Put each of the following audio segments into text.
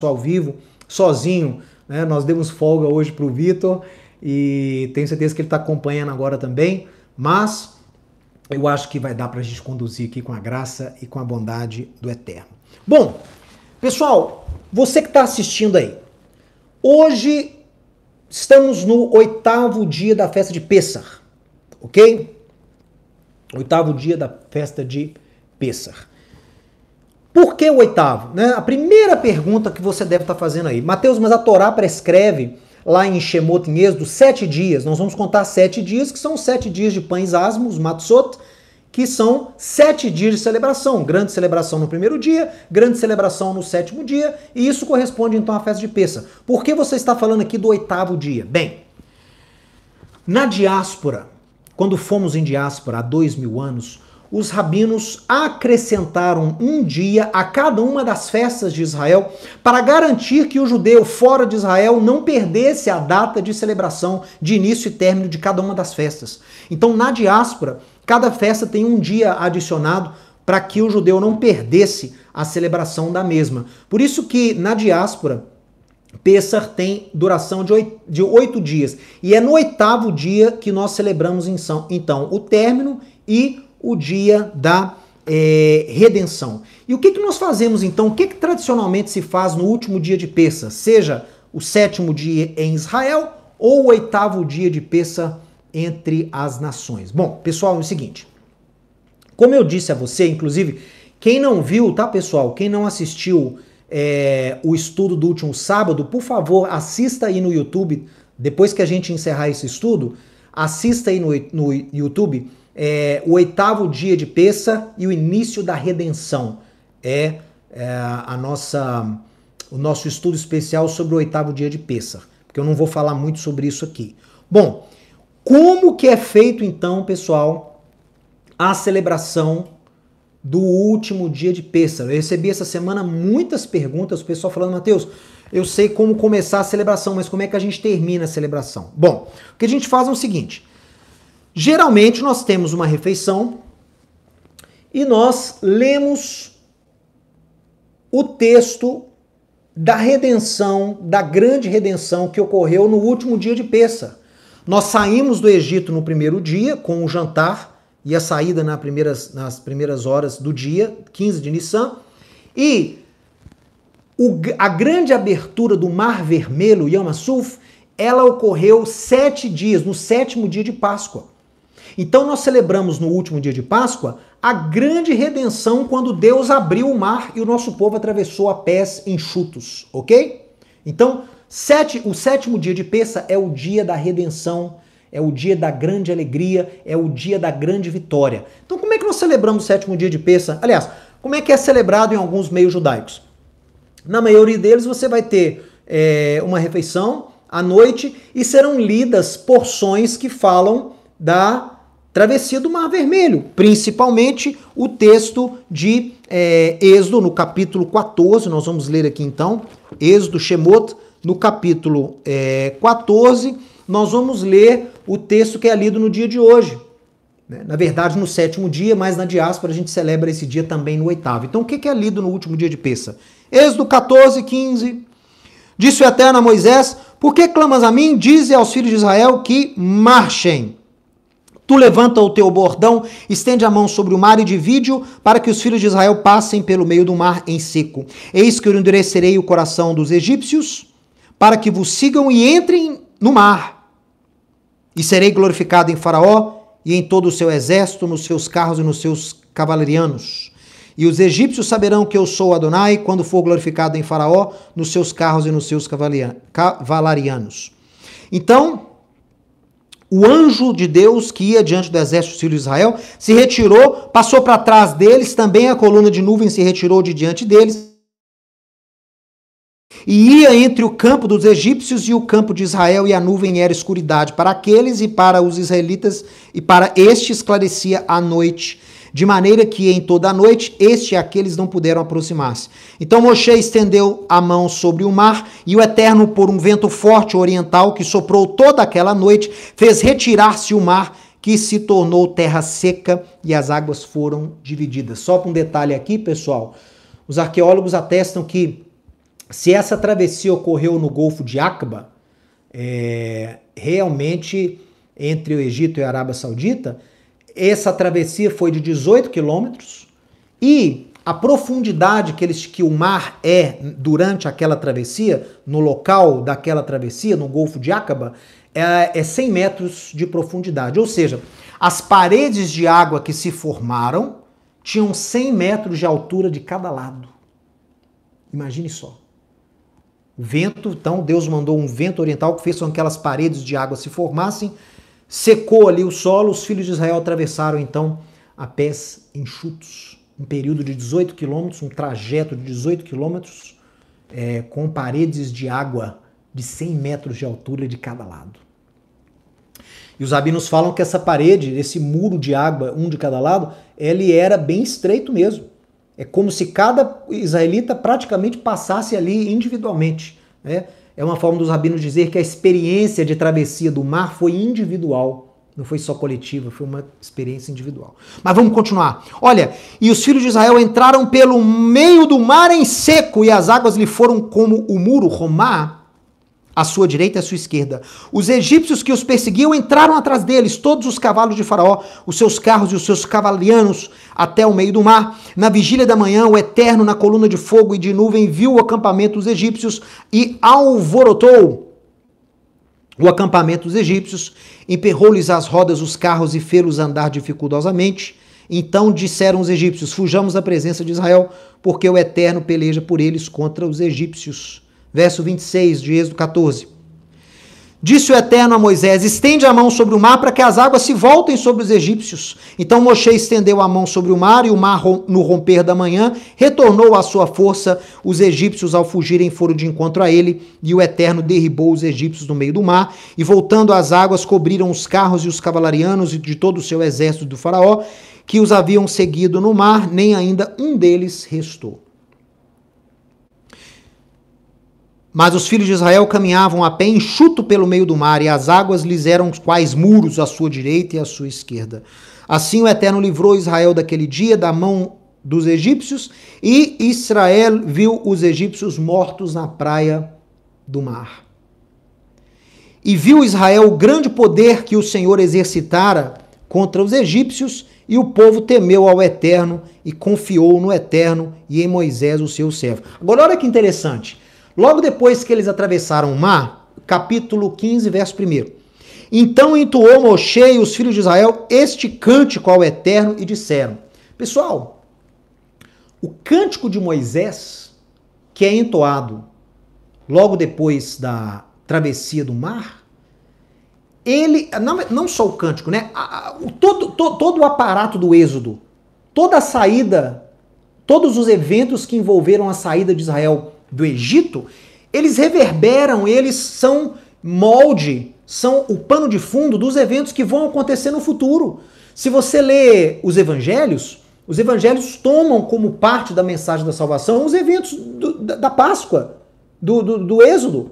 ao vivo, sozinho, né? Nós demos folga hoje para o Vitor e tenho certeza que ele está acompanhando agora também, mas eu acho que vai dar para a gente conduzir aqui com a graça e com a bondade do Eterno. Bom, pessoal, você que está assistindo aí, hoje estamos no 8º dia da festa de Pêssar, ok? 8º dia da festa de Pêssar. Por que o 8º? Né? A primeira pergunta que você deve estar fazendo aí. Mateus, mas a Torá prescreve lá em Shemot, em Êxodo, 7 dias. Nós vamos contar 7 dias, que são 7 dias de pães asmos, matzot, que são 7 dias de celebração. Grande celebração no primeiro dia, grande celebração no 7º dia, e isso corresponde então à festa de Pêssar. Por que você está falando aqui do 8º dia? Bem, na diáspora, quando fomos em diáspora há 2000 anos, os rabinos acrescentaram um dia a cada uma das festas de Israel para garantir que o judeu fora de Israel não perdesse a data de celebração de início e término de cada uma das festas. Então, na diáspora, cada festa tem um dia adicionado para que o judeu não perdesse a celebração da mesma. Por isso que na diáspora, Pêssar tem duração de 8 dias. E é no 8º dia que nós celebramos então o término e o dia da redenção. E o que nós fazemos então? O que tradicionalmente se faz no último dia de Pêssar? Seja o 7º dia em Israel ou o 8º dia de Pêssar entre as nações. Bom, pessoal, é o seguinte. Como eu disse a você, inclusive, quem não viu, tá, pessoal? Quem não assistiu o estudo do último sábado, por favor, assista aí no YouTube. Depois que a gente encerrar esse estudo, assista aí no YouTube o 8º dia de Pêssar e o início da redenção. O nosso estudo especial sobre o 8º dia de Pêssar, porque eu não vou falar muito sobre isso aqui. Bom, como que é feito então, pessoal, a celebração do último dia de Pêssar? Eu recebi essa semana muitas perguntas, o pessoal falando, Mateus, eu sei como começar a celebração, mas como é que a gente termina a celebração? Bom, o que a gente faz é o seguinte, geralmente nós temos uma refeição e nós lemos o texto da redenção, da grande redenção que ocorreu no último dia de Pêssar. Nós saímos do Egito no primeiro dia com o jantar e a saída nas primeiras horas do dia, 15 de Nissan, e a grande abertura do Mar Vermelho, Yam Suf, ela ocorreu 7 dias, no 7º dia de Páscoa. Então nós celebramos no último dia de Páscoa a grande redenção quando Deus abriu o mar e o nosso povo atravessou a pés enxutos, ok? Então, o 7º dia de Pêssar é o dia da redenção, é o dia da grande alegria, é o dia da grande vitória. Então como é que nós celebramos o 7º dia de Pêssar? Aliás, como é que é celebrado em alguns meios judaicos? Na maioria deles você vai ter uma refeição à noite e serão lidas porções que falam da travessia do Mar Vermelho, principalmente o texto de Êxodo, no capítulo 14, nós vamos ler aqui então, Êxodo, Shemot, no capítulo 14, nós vamos ler o texto que é lido no dia de hoje. Na verdade, no 7º dia, mas na diáspora a gente celebra esse dia também no 8º. Então, o que é lido no último dia de Pêssar? Êxodo 14, 15. Disse o Eterno a Moisés, por que clamas a mim? Dize aos filhos de Israel que marchem. Tu levanta o teu bordão, estende a mão sobre o mar e divide-o, para que os filhos de Israel passem pelo meio do mar em seco. Eis que eu endurecerei o coração dos egípcios, para que vos sigam e entrem no mar. E serei glorificado em Faraó e em todo o seu exército, nos seus carros e nos seus cavalarianos. E os egípcios saberão que eu sou Adonai, quando for glorificado em Faraó, nos seus carros e nos seus cavalarianos. Então, o anjo de Deus que ia diante do exército dos filhos de Israel se retirou, passou para trás deles, também a coluna de nuvem se retirou de diante deles, e ia entre o campo dos egípcios e o campo de Israel, e a nuvem era escuridade para aqueles e para os israelitas, e para este esclarecia a noite, de maneira que em toda a noite este e aqueles não puderam aproximar-se. Então Moshe estendeu a mão sobre o mar, e o Eterno, por um vento forte oriental que soprou toda aquela noite, fez retirar-se o mar, que se tornou terra seca, e as águas foram divididas. Só para um detalhe aqui, pessoal, os arqueólogos atestam que se essa travessia ocorreu no Golfo de Aqaba, realmente entre o Egito e a Arábia Saudita, essa travessia foi de 18 quilômetros e a profundidade que o mar durante aquela travessia, no local daquela travessia, no Golfo de Aqaba, é 100 metros de profundidade. Ou seja, as paredes de água que se formaram tinham 100 metros de altura de cada lado. Imagine só. O vento, então, Deus mandou um vento oriental que fez com que aquelas paredes de água se formassem, secou ali o solo, os filhos de Israel atravessaram, então, a pés enxutos. Um período de 18 quilômetros, um trajeto de 18 quilômetros, com paredes de água de 100 metros de altura de cada lado. E os rabinos falam que essa parede, esse muro de água, um de cada lado, ele era bem estreito mesmo. É como se cada israelita praticamente passasse ali individualmente. É uma forma dos rabinos dizer que a experiência de travessia do mar foi individual. Não foi só coletiva, foi uma experiência individual. Mas vamos continuar. Olha, e os filhos de Israel entraram pelo meio do mar em seco, e as águas lhe foram como o muro, Romá, à sua direita e à sua esquerda. Os egípcios que os perseguiam entraram atrás deles, todos os cavalos de Faraó, os seus carros e os seus cavalianos, até o meio do mar. Na vigília da manhã, o Eterno, na coluna de fogo e de nuvem, viu o acampamento dos egípcios e alvorotou o acampamento dos egípcios, emperrou-lhes as rodas os carros e fê-los andar dificultosamente. Então disseram os egípcios: fujamos da presença de Israel, porque o Eterno peleja por eles contra os egípcios. Verso 26 de Êxodo 14. Disse o Eterno a Moisés: estende a mão sobre o mar para que as águas se voltem sobre os egípcios. Então Moshe estendeu a mão sobre o mar, e o mar, no romper da manhã, retornou à sua força. Os egípcios, ao fugirem, foram de encontro a ele, e o Eterno derribou os egípcios no meio do mar, e voltando as águas, cobriram os carros e os cavalarianos e de todo o seu exército do faraó, que os haviam seguido no mar, nem ainda um deles restou. Mas os filhos de Israel caminhavam a pé enxuto pelo meio do mar, e as águas lhes eram quais muros à sua direita e à sua esquerda. Assim o Eterno livrou Israel daquele dia da mão dos egípcios, e Israel viu os egípcios mortos na praia do mar. E viu Israel o grande poder que o Senhor exercitara contra os egípcios, e o povo temeu ao Eterno e confiou no Eterno e em Moisés, o seu servo. Agora olha que interessante. Logo depois que eles atravessaram o mar, capítulo 15, verso 1. Então entoou Moshe e os filhos de Israel este cântico ao Eterno e disseram: pessoal, o cântico de Moisés, que é entoado logo depois da travessia do mar, ele, não só o cântico, né? Todo o aparato do Êxodo, toda a saída, todos os eventos que envolveram a saída de Israel do Egito, eles reverberam, eles são molde, são o pano de fundo dos eventos que vão acontecer no futuro. Se você lê os evangelhos tomam como parte da mensagem da salvação os eventos da Páscoa, do Êxodo.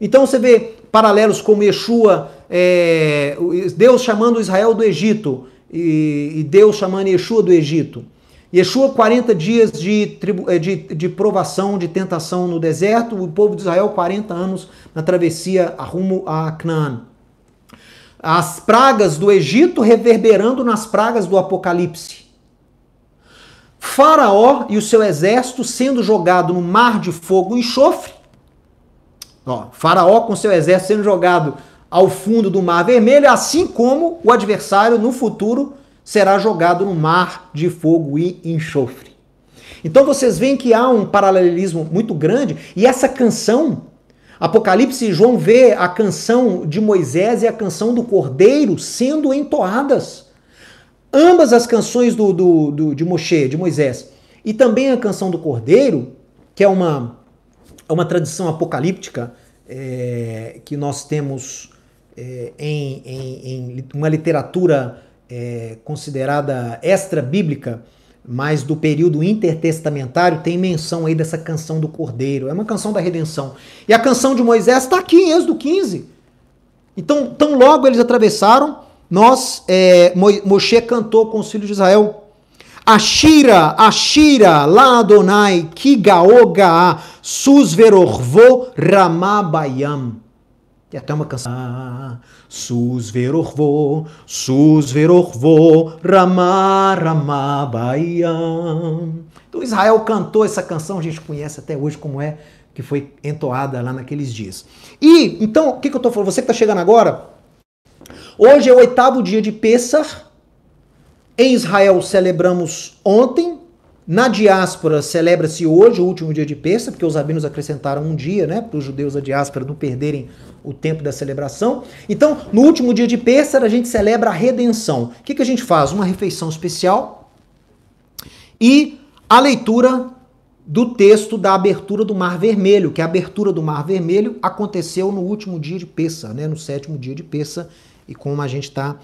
Então você vê paralelos como Yeshua, Deus chamando Israel do Egito e Deus chamando Yeshua do Egito. Yeshua, 40 dias de provação, de tentação no deserto, o povo de Israel 40 anos na travessia rumo a Canaã. As pragas do Egito reverberando nas pragas do Apocalipse. Faraó e o seu exército sendo jogado no mar de fogo e enxofre. Faraó com seu exército sendo jogado ao fundo do mar vermelho, assim como o adversário no futuro será jogado no mar de fogo e enxofre. Então vocês veem que há um paralelismo muito grande, e essa canção, Apocalipse, João vê a canção de Moisés e a canção do Cordeiro sendo entoadas. Ambas as canções de Moshe, de Moisés, e também a canção do Cordeiro, que é uma tradição apocalíptica que nós temos em uma literatura considerada extra-bíblica, mas do período intertestamentário, tem menção aí dessa canção do Cordeiro. É uma canção da redenção. E a canção de Moisés está aqui em Êxodo 15. Então, tão logo eles atravessaram, Moshe cantou com os filhos de Israel: Ashira, Ashira, La Adonai, Kigaoga, Susverorvo, Ramabayam. Tem até uma canção. Susverorvo, Ramabayam. Então Israel cantou essa canção, a gente conhece até hoje como é, que foi entoada lá naqueles dias. E, então, o que eu estou falando? Você que está chegando agora, hoje é o 8º dia de Pêssar. Em Israel celebramos ontem. Na diáspora celebra-se hoje, o último dia de Pêssar, porque os rabinos acrescentaram um dia, né, para os judeus da diáspora não perderem o tempo da celebração. Então, no último dia de Pêssar, a gente celebra a redenção. O que a gente faz? Uma refeição especial e a leitura do texto da abertura do Mar Vermelho, que a abertura do Mar Vermelho aconteceu no último dia de Pêssar, né, no 7º dia de Pêssar, e como a gente está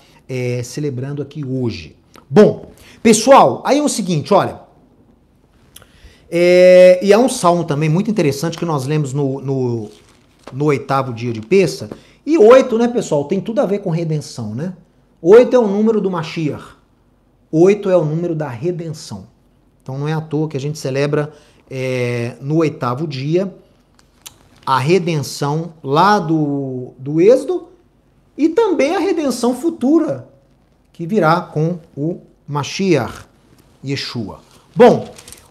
celebrando aqui hoje. Bom, pessoal, aí é o seguinte, olha, e há um salmo também muito interessante que nós lemos no 8º dia de Pêssar, e 8, né, pessoal, tem tudo a ver com redenção, né? 8 é o número do Mashiach, 8 é o número da redenção. Então não é à toa que a gente celebra no 8º dia a redenção lá do Êxodo e também a redenção futura que virá com o Mashiach, Yeshua. Bom,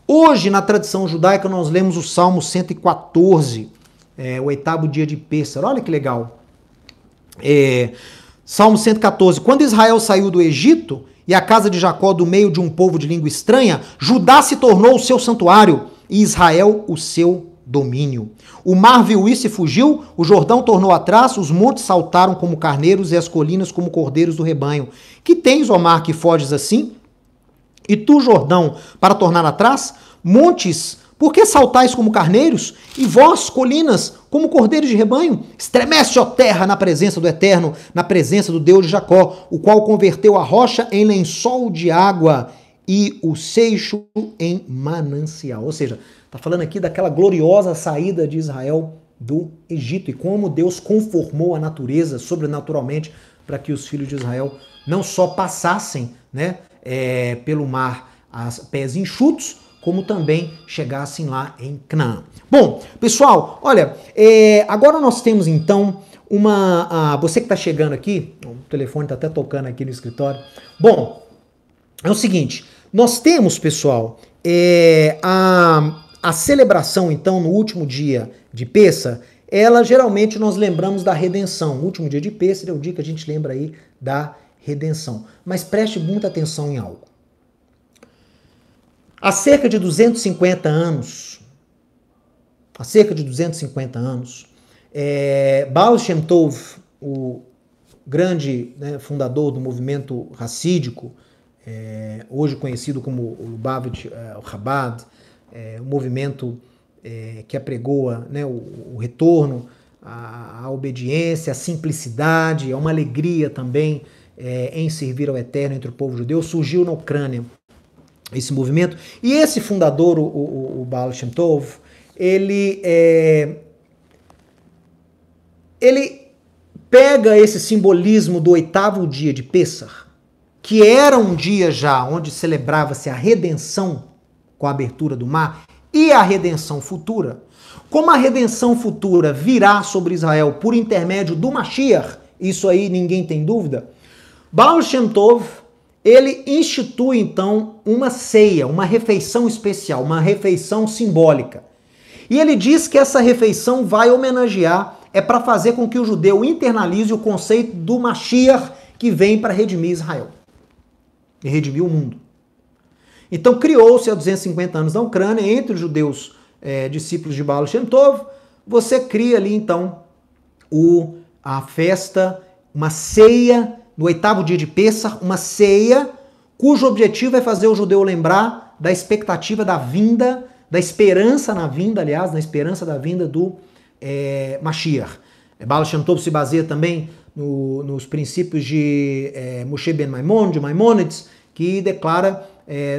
hoje na tradição judaica nós lemos o Salmo 114, o 8º dia de Pêssar. Olha que legal. Salmo 114. Quando Israel saiu do Egito e a casa de Jacó do meio de um povo de língua estranha, Judá se tornou o seu santuário e Israel o seu domínio. O mar viu isso e fugiu, o Jordão tornou atrás, os montes saltaram como carneiros e as colinas como cordeiros do rebanho. Que tens, ó mar, que foges assim? E tu, Jordão, para tornar atrás? Montes, por que saltais como carneiros? E vós, colinas, como cordeiros de rebanho? Estremece, ó terra, na presença do Eterno, na presença do Deus de Jacó, o qual converteu a rocha em lençol de água e o seixo em manancial. Ou seja, está falando aqui daquela gloriosa saída de Israel do Egito e como Deus conformou a natureza sobrenaturalmente para que os filhos de Israel não só passassem, né, pelo mar a pés enxutos, como também chegassem lá em Canaã. Bom, pessoal, olha, agora nós temos então você que está chegando aqui, o telefone está até tocando aqui no escritório. Bom, é o seguinte, nós temos, pessoal, a celebração, então, no último dia de Pêssar, geralmente nós lembramos da redenção. O último dia de Pêssar é o dia que a gente lembra aí da redenção. Mas preste muita atenção em algo. Há cerca de 250 anos, Baal Shem Tov, o grande, né, fundador do movimento racídico, hoje conhecido como o Lubavitch, o Chabad, um movimento que apregoa, né, o retorno à obediência, à simplicidade, a uma alegria também em servir ao Eterno entre o povo judeu. Surgiu na Ucrânia esse movimento. E esse fundador, o Baal Shem Tov, ele pega esse simbolismo do 8º dia de Pêssar, que era um dia já onde celebrava-se a redenção com a abertura do mar e a redenção futura. Como a redenção futura virá sobre Israel por intermédio do Mashiach, isso aí ninguém tem dúvida, Baal Shem Tov, ele institui então uma ceia, uma refeição especial, uma refeição simbólica. E ele diz que essa refeição vai homenagear, para fazer com que o judeu internalize o conceito do Mashiach que vem para redimir Israel e redimir o mundo. Então criou-se há 250 anos na Ucrânia, entre os judeus discípulos de Baal Shem Tov, você cria ali então a festa, uma ceia, no 8º dia de Pêssar, uma ceia cujo objetivo é fazer o judeu lembrar da expectativa da vinda, da esperança na vinda, aliás, na esperança da vinda do Mashiach. Baal Shem Tov se baseia também nos princípios de Moshe ben Maimon, de Maimonides, que declara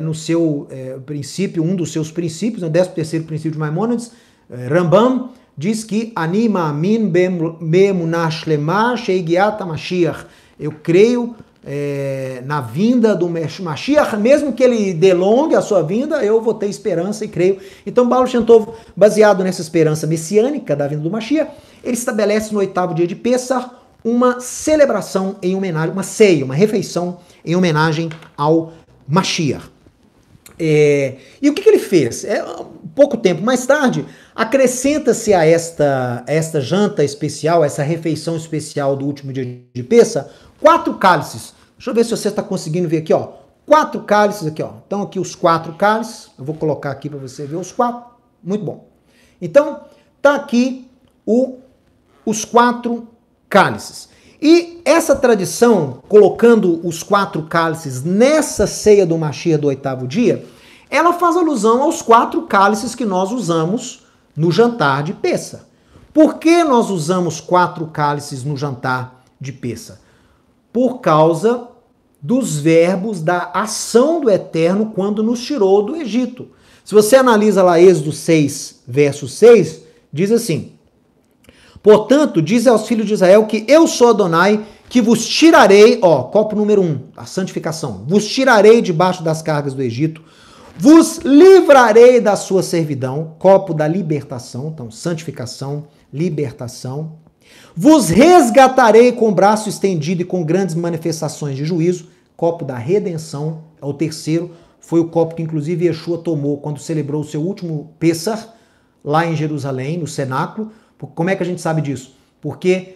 no seu princípio, um dos seus princípios, o 13º princípio de Maimonides, Rambam, diz que Ani ma'amin be'emunah shlema she'igiat Mashiach. Eu creio na vinda do Mashiach, mesmo que ele delongue a sua vinda, eu vou ter esperança e creio. Então, Baal Shem Tov, baseado nessa esperança messiânica da vinda do Mashiach, ele estabelece no 8º dia de Pessah uma celebração em homenagem, uma ceia, uma refeição em homenagem ao Mashiach. E o que ele fez? Pouco tempo mais tarde, acrescenta-se a esta janta especial, essa refeição especial do último dia de Pessah, 4 cálices. Deixa eu ver se você está conseguindo ver aqui, ó. 4 cálices aqui, ó. Então aqui os 4 cálices. Eu vou colocar aqui para você ver os 4. Muito bom. Então, tá aqui os 4 cálices. E essa tradição, colocando os 4 cálices nessa ceia do Mashiach do 8º dia, ela faz alusão aos 4 cálices que nós usamos no jantar de Pessah. Por que nós usamos 4 cálices no jantar de Pessah? Por causa dos verbos da ação do Eterno quando nos tirou do Egito. Se você analisa lá Êxodo 6, verso 6, diz assim: portanto, diz aos filhos de Israel que eu sou Adonai, que vos tirarei, ó, copo número 1, a santificação, vos tirarei debaixo das cargas do Egito, vos livrarei da sua servidão, copo da libertação, então santificação, libertação, vos resgatarei com o braço estendido e com grandes manifestações de juízo, copo da redenção, é o terceiro, foi o copo que inclusive Yeshua tomou quando celebrou o seu último Pessah, lá em Jerusalém, no cenáculo. Como é que a gente sabe disso? Porque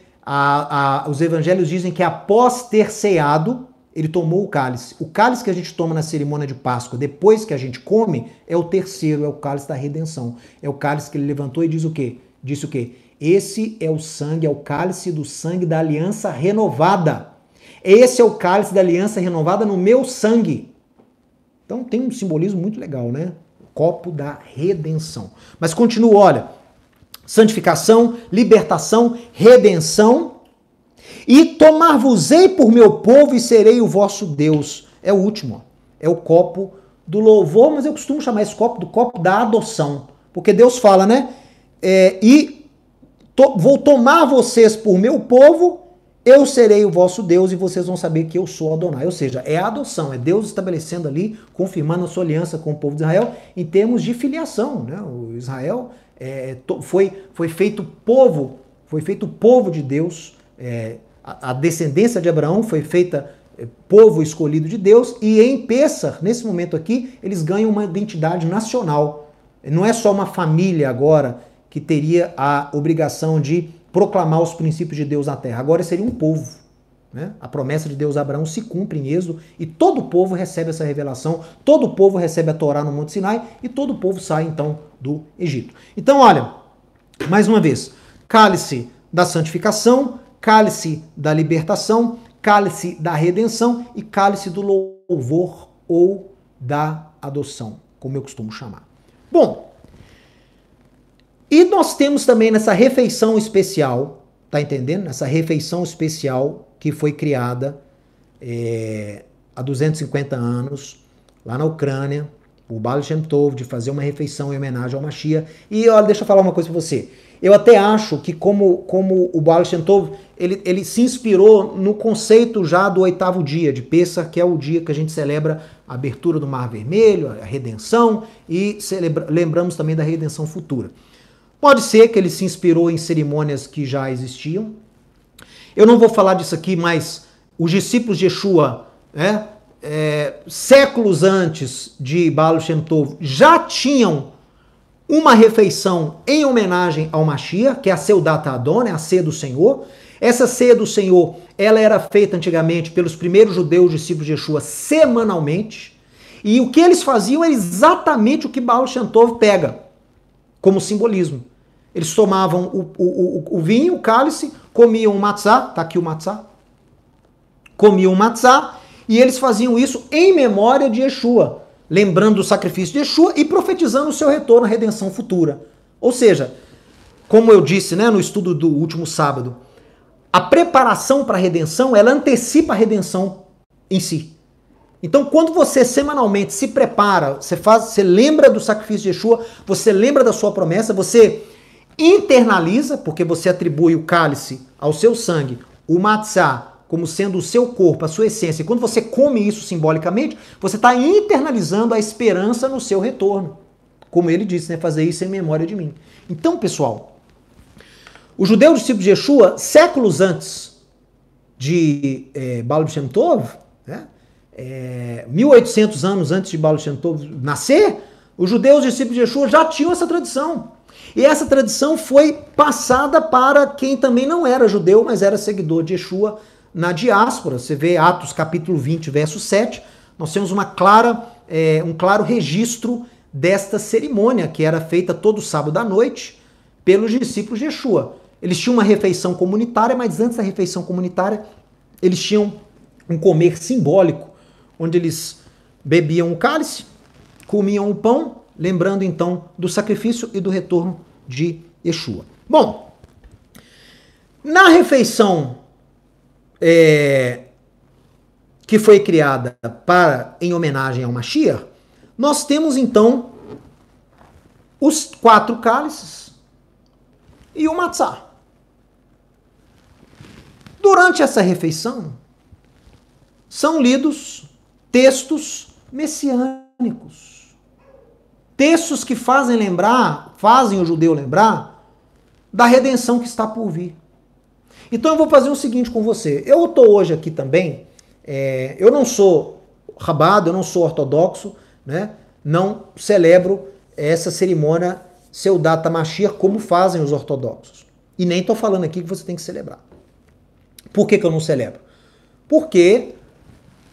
os evangelhos dizem que após ter ceado, ele tomou o cálice. O cálice que a gente toma na cerimônia de Páscoa, depois que a gente come, é o terceiro, é o cálice da redenção. É o cálice que ele levantou e diz o quê? Disse o quê? Esse é o sangue, é o cálice do sangue da aliança renovada. Esse é o cálice da aliança renovada no meu sangue. Então tem um simbolismo muito legal, né? O copo da redenção. Mas continua, olha. Santificação, libertação, redenção. E tomar-vos-ei por meu povo e serei o vosso Deus. É o último, ó. É o copo do louvor, mas eu costumo chamar esse copo do copo da adoção. Porque Deus fala, né? Vou tomar vocês por meu povo, eu serei o vosso Deus e vocês vão saber que eu sou Adonai. Ou seja, é a adoção, é Deus estabelecendo ali, confirmando a sua aliança com o povo de Israel em termos de filiação, né? O Israel foi feito povo de Deus, a descendência de Abraão foi feita povo escolhido de Deus, e em Pessah, nesse momento aqui, eles ganham uma identidade nacional. Não é só uma família agora que teria a obrigação de proclamar os princípios de Deus na terra. Agora seria um povo. Né? A promessa de Deus a Abraão se cumpre em Êxodo e todo o povo recebe essa revelação, todo o povo recebe a Torá no Monte Sinai e todo o povo sai então do Egito. Então olha, mais uma vez, cálice da santificação, cálice da libertação, cálice da redenção e cálice do louvor ou da adoção, como eu costumo chamar. Bom, e nós temos também nessa refeição especial, tá entendendo? Nessa refeição especial que foi criada há 250 anos, lá na Ucrânia, o Baal Shem Tov, de fazer uma refeição em homenagem ao Mashiach. E olha, deixa eu falar uma coisa para você. Eu até acho que como o Baal Shem Tov, ele se inspirou no conceito já do 8º dia de Pessah, que é o dia que a gente celebra a abertura do Mar Vermelho, a redenção, e lembramos também da redenção futura. Pode ser que ele se inspirou em cerimônias que já existiam. Eu não vou falar disso aqui, mas os discípulos de Yeshua, séculos antes de Baal Shem Tov, já tinham uma refeição em homenagem ao Mashiach, que é a Seudat Adonai, a ceia do Senhor. Essa ceia do Senhor, ela era feita antigamente pelos primeiros judeus discípulos de Yeshua semanalmente. E o que eles faziam é exatamente o que Baal Shem Tov pega como simbolismo. Eles tomavam o vinho, o cálice, comiam o matzá, tá aqui o matzá, comiam o matzá, e eles faziam isso em memória de Yeshua, lembrando do sacrifício de Yeshua e profetizando o seu retorno à redenção futura. Ou seja, como eu disse, né, no estudo do último sábado, a preparação para a redenção, ela antecipa a redenção em si. Então, quando você semanalmente se prepara, você lembra do sacrifício de Yeshua, você lembra da sua promessa, você internaliza, porque você atribui o cálice ao seu sangue, o matzá como sendo o seu corpo, a sua essência, e quando você come isso simbolicamente, você está internalizando a esperança no seu retorno. Como ele disse, né? Fazer isso em memória de mim. Então, pessoal, o judeu discípulo de Yeshua, séculos antes de Baal Shem Tov, né? 1800 anos antes de Baal Shem Tov nascer, os judeus discípulos de Yeshua já tinham essa tradição. E essa tradição foi passada para quem também não era judeu, mas era seguidor de Yeshua na diáspora. Você vê Atos capítulo 20, verso 7, nós temos um claro registro desta cerimônia, que era feita todo sábado à noite pelos discípulos de Yeshua. Eles tinham uma refeição comunitária, mas antes da refeição comunitária, eles tinham um comer simbólico, onde eles bebiam o cálice, comiam o pão, lembrando então do sacrifício e do retorno de Yeshua. Bom, na refeição que foi criada em homenagem ao Mashiach, nós temos então os 4 cálices e o matzá. Durante essa refeição, são lidos textos messiânicos. Textos que fazem o judeu lembrar da redenção que está por vir. Então eu vou fazer o seguinte com você. Eu estou hoje aqui também, eu não sou rabado, eu não sou ortodoxo, né? Não celebro essa cerimônia Seudat HaMashiach como fazem os ortodoxos. E nem estou falando aqui que você tem que celebrar. Por que eu não celebro? Porque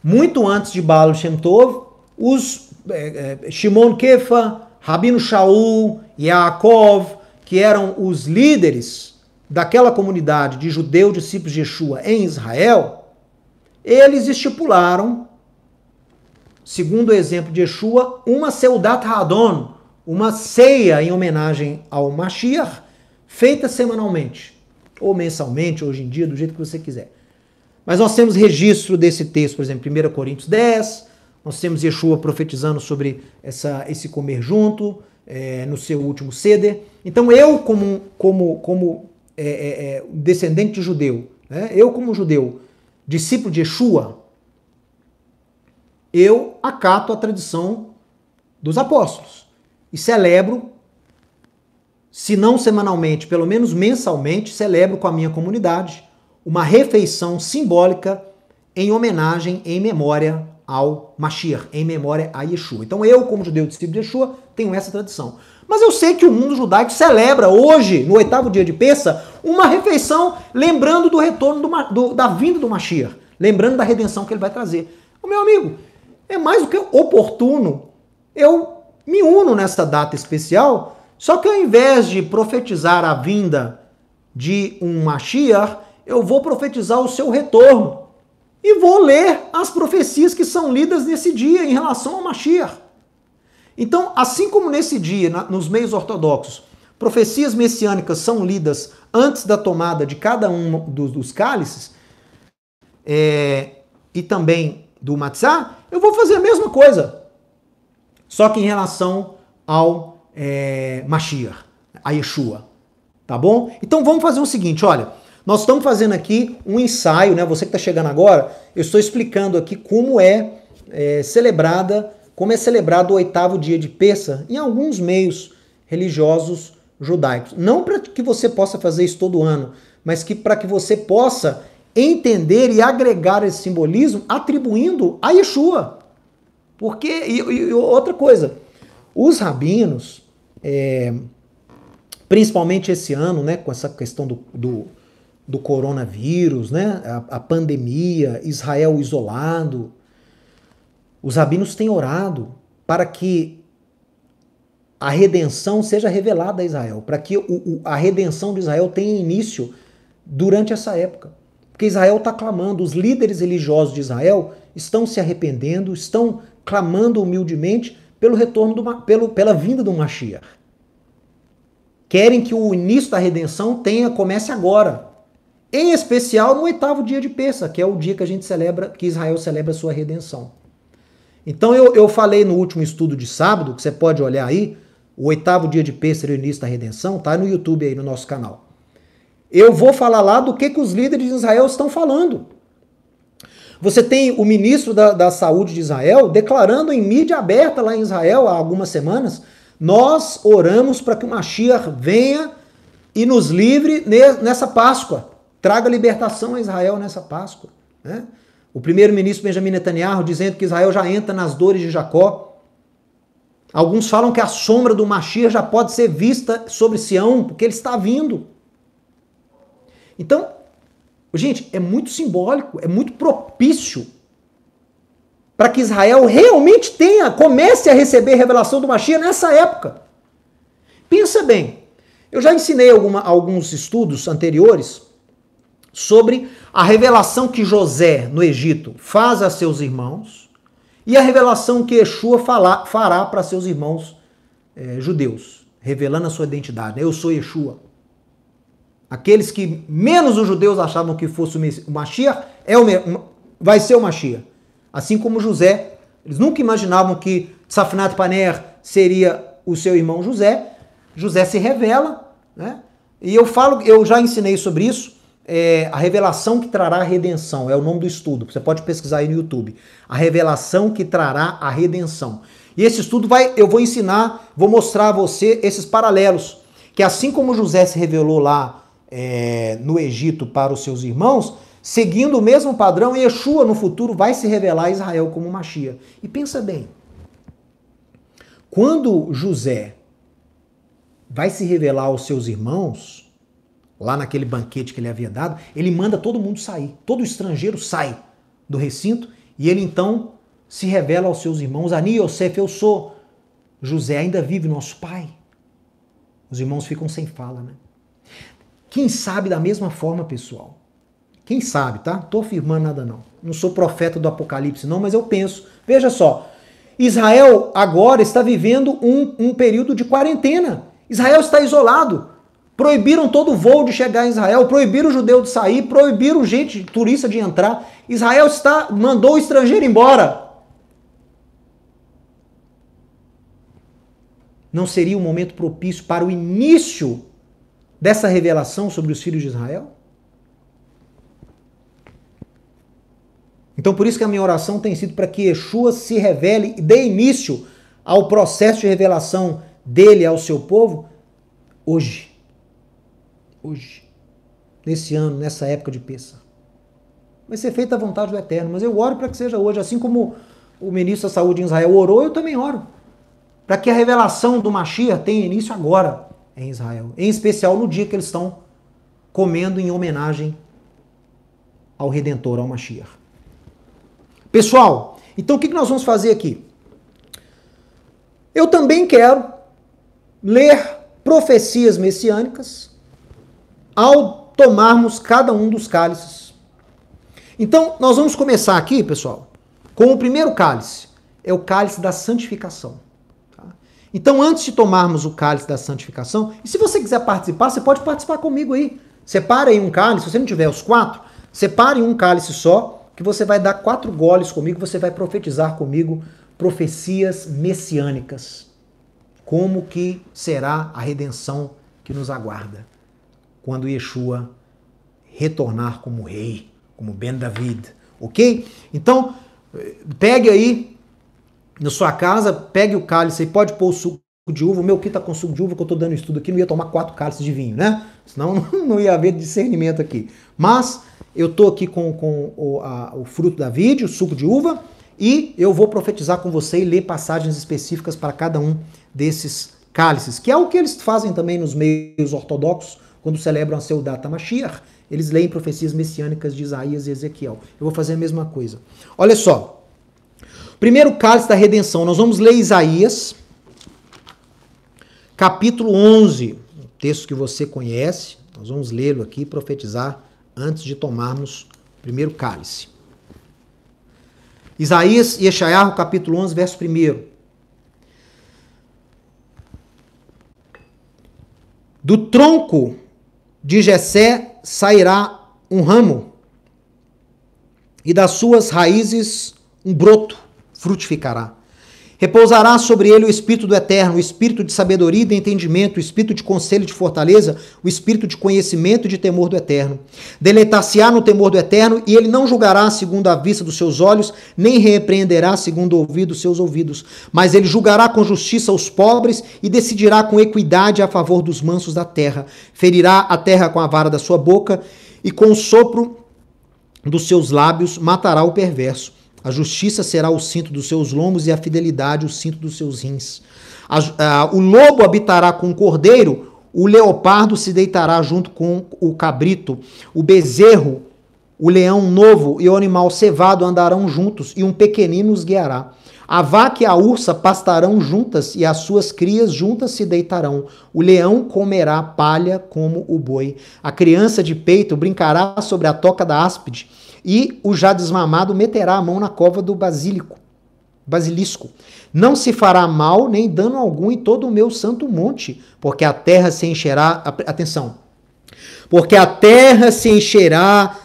muito antes de Baal Shem Tov, os Shimon Kefa, Rabino Shaul, Yaakov, que eram os líderes daquela comunidade de judeus discípulos de Yeshua em Israel, eles estipularam, segundo o exemplo de Yeshua, uma Seudat Hadon, uma ceia em homenagem ao Mashiach, feita semanalmente, ou mensalmente, hoje em dia, do jeito que você quiser. Mas nós temos registro desse texto, por exemplo, 1 Coríntios 10, nós temos Yeshua profetizando sobre esse comer junto, no seu último Seder. Então eu, como descendente de judeu, né, eu como judeu, discípulo de Yeshua, eu acato a tradição dos apóstolos e celebro, se não semanalmente, pelo menos mensalmente, celebro com a minha comunidade uma refeição simbólica em homenagem, em memória ao Mashiach, em memória a Yeshua. Então eu, como judeu discípulo de Yeshua, tenho essa tradição. Mas eu sei que o mundo judaico celebra hoje, no 8º dia de Pessa, uma refeição lembrando do retorno da vinda do Mashiach, lembrando da redenção que ele vai trazer. Meu amigo, é mais do que oportuno, eu me uno nessa data especial, só que ao invés de profetizar a vinda de um Mashiach, eu vou profetizar o seu retorno. E vou ler as profecias que são lidas nesse dia em relação ao Mashiach. Então, assim como nesse dia, nos meios ortodoxos, profecias messiânicas são lidas antes da tomada de cada um dos cálices, e também do matzá, eu vou fazer a mesma coisa. Só que em relação ao Mashiach, a Yeshua. Tá bom? Então vamos fazer o seguinte, olha. Nós estamos fazendo aqui um ensaio, né? Você que está chegando agora, eu estou explicando aqui como é celebrado o 8º dia de Pessa em alguns meios religiosos judaicos. Não para que você possa fazer isso todo ano, mas para que você possa entender e agregar esse simbolismo atribuindo a Yeshua. Porque, e outra coisa, os rabinos, principalmente esse ano, né, com essa questão do coronavírus, né? A pandemia, Israel isolado. Os rabinos têm orado para que a redenção seja revelada a Israel, para que a redenção de Israel tenha início durante essa época. Porque Israel está clamando, os líderes religiosos de Israel estão se arrependendo, estão clamando humildemente pelo retorno, pela vinda do Mashiach. Querem que o início da redenção comece agora. Em especial no 8º dia de Pessa, que é o dia que a gente celebra, que Israel celebra a sua redenção. Então eu falei no último estudo de sábado, que você pode olhar aí, o 8º dia de Pessa e o início da redenção, tá no YouTube aí no nosso canal. Eu vou falar lá do que os líderes de Israel estão falando. Você tem o ministro da Saúde de Israel declarando em mídia aberta lá em Israel há algumas semanas: nós oramos para que o Mashiach venha e nos livre nessa Páscoa. Traga libertação a Israel nessa Páscoa. Né? O primeiro-ministro Benjamin Netanyahu dizendo que Israel já entra nas dores de Jacó. Alguns falam que a sombra do Mashiach já pode ser vista sobre Sião, porque ele está vindo. Então, gente, é muito simbólico, é muito propício para que Israel realmente comece a receber a revelação do Mashiach nessa época. Pensa bem, eu já ensinei alguns estudos anteriores sobre a revelação que José, no Egito, faz a seus irmãos e a revelação que Yeshua fará para seus irmãos judeus, revelando a sua identidade. Eu sou Yeshua. Aqueles que menos os judeus achavam que fosse o Mashiach, vai ser o Mashiach. Assim como José, eles nunca imaginavam que Safnat Paner seria o seu irmão José. José se revela, né? E eu já ensinei sobre isso, a revelação que trará a redenção, é o nome do estudo, você pode pesquisar aí no YouTube. A revelação que trará a redenção. E esse estudo eu vou ensinar, vou mostrar a você esses paralelos, que assim como José se revelou lá no Egito para os seus irmãos, seguindo o mesmo padrão, Yeshua no futuro vai se revelar a Israel como Mashiach. E pensa bem, quando José vai se revelar aos seus irmãos, lá naquele banquete que ele havia dado, ele manda todo mundo sair, todo estrangeiro sai do recinto, e ele então se revela aos seus irmãos: Ani Yosef, eu sou José, ainda vive nosso pai. Os irmãos ficam sem fala, né? Quem sabe da mesma forma, pessoal? Quem sabe, tá? Não tô afirmando nada não. Não sou profeta do Apocalipse não, mas eu penso. Veja só, Israel agora está vivendo um período de quarentena. Israel está isolado. Proibiram todo o voo de chegar em Israel, proibiram o judeu de sair, proibiram gente, turista de entrar. Israel mandou o estrangeiro embora. Não seria um momento propício para o início dessa revelação sobre os filhos de Israel? Então por isso que a minha oração tem sido para que Yeshua se revele e dê início ao processo de revelação dele ao seu povo hoje. Hoje. Nesse ano, nessa época de Pêssar. Vai ser feita a vontade do Eterno, mas eu oro para que seja hoje. Assim como o ministro da Saúde em Israel orou, eu também oro. Para que a revelação do Mashiach tenha início agora em Israel. Em especial no dia que eles estão comendo em homenagem ao Redentor, ao Mashiach. Pessoal, então o que nós vamos fazer aqui? Eu também quero ler profecias messiânicas ao tomarmos cada um dos cálices. Então, nós vamos começar aqui, pessoal, com o primeiro cálice. É o cálice da santificação. Tá? Então, antes de tomarmos o cálice da santificação, e se você quiser participar, você pode participar comigo aí. Separe aí um cálice, se você não tiver os 4, separe um cálice só, que você vai dar 4 goles comigo, você vai profetizar comigo profecias messiânicas. Como que será a redenção que nos aguarda quando Yeshua retornar como rei, como Ben David, ok? Então, pegue aí na sua casa, pegue o cálice e pode pôr o suco de uva. O meu aqui tá com suco de uva, que eu tô dando estudo aqui, não ia tomar 4 cálices de vinho, né? Senão não ia haver discernimento aqui. Mas eu tô aqui com o fruto da vide, o suco de uva, e eu vou profetizar com você e ler passagens específicas para cada um desses cálices, que é o que eles fazem também nos meios ortodoxos, quando celebram a Seudat HaMashiach, eles leem profecias messiânicas de Isaías e Ezequiel. Eu vou fazer a mesma coisa. Olha só. Primeiro cálice da redenção. Nós vamos ler Isaías, capítulo 11. Um texto que você conhece. Nós vamos lê-lo aqui e profetizar antes de tomarmos o primeiro cálice. Isaías e Yeshayahu, capítulo 11, verso 1. Do tronco de Jessé sairá um ramo, e das suas raízes um broto frutificará. Repousará sobre ele o Espírito do Eterno, o Espírito de sabedoria e de entendimento, o Espírito de conselho e de fortaleza, o Espírito de conhecimento e de temor do Eterno. Deleitar-se-á no temor do Eterno, e ele não julgará segundo a vista dos seus olhos, nem repreenderá segundo o ouvido dos seus ouvidos. Mas ele julgará com justiça os pobres e decidirá com equidade a favor dos mansos da terra. Ferirá a terra com a vara da sua boca, e com o sopro dos seus lábios matará o perverso. A justiça será o cinto dos seus lombos e a fidelidade o cinto dos seus rins. O lobo habitará com o cordeiro, o leopardo se deitará junto com o cabrito, o bezerro, o leão novo e o animal cevado andarão juntos, e um pequenino os guiará. A vaca e a ursa pastarão juntas, e as suas crias juntas se deitarão. O leão comerá palha como o boi. A criança de peito brincará sobre a toca da áspide, e o já desmamado meterá a mão na cova do basilisco. Não se fará mal nem dano algum em todo o meu santo monte, porque a terra se encherá... Atenção. Porque a terra se encherá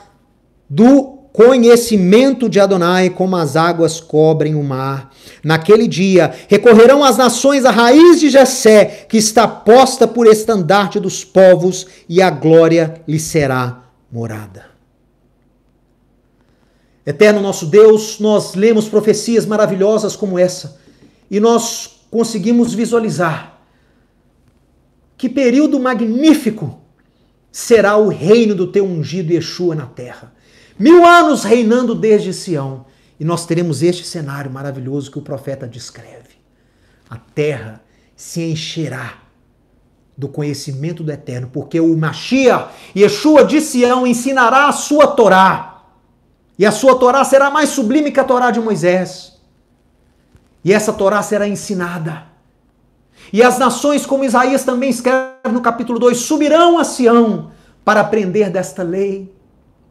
do conhecimento de Adonai, como as águas cobrem o mar. Naquele dia recorrerão as nações à raiz de Jessé, que está posta por estandarte dos povos, e a glória lhe será morada. Eterno nosso Deus, nós lemos profecias maravilhosas como essa, e nós conseguimos visualizar que período magnífico será o reino do teu ungido Yeshua na terra. 1000 anos reinando desde Sião, e nós teremos este cenário maravilhoso que o profeta descreve. A terra se encherá do conhecimento do Eterno, porque o Mashiach, Yeshua de Sião, ensinará a sua Torá. E a sua Torá será mais sublime que a Torá de Moisés. E essa Torá será ensinada. E as nações, como Isaías também escreve no capítulo 2, subirão a Sião para aprender desta lei.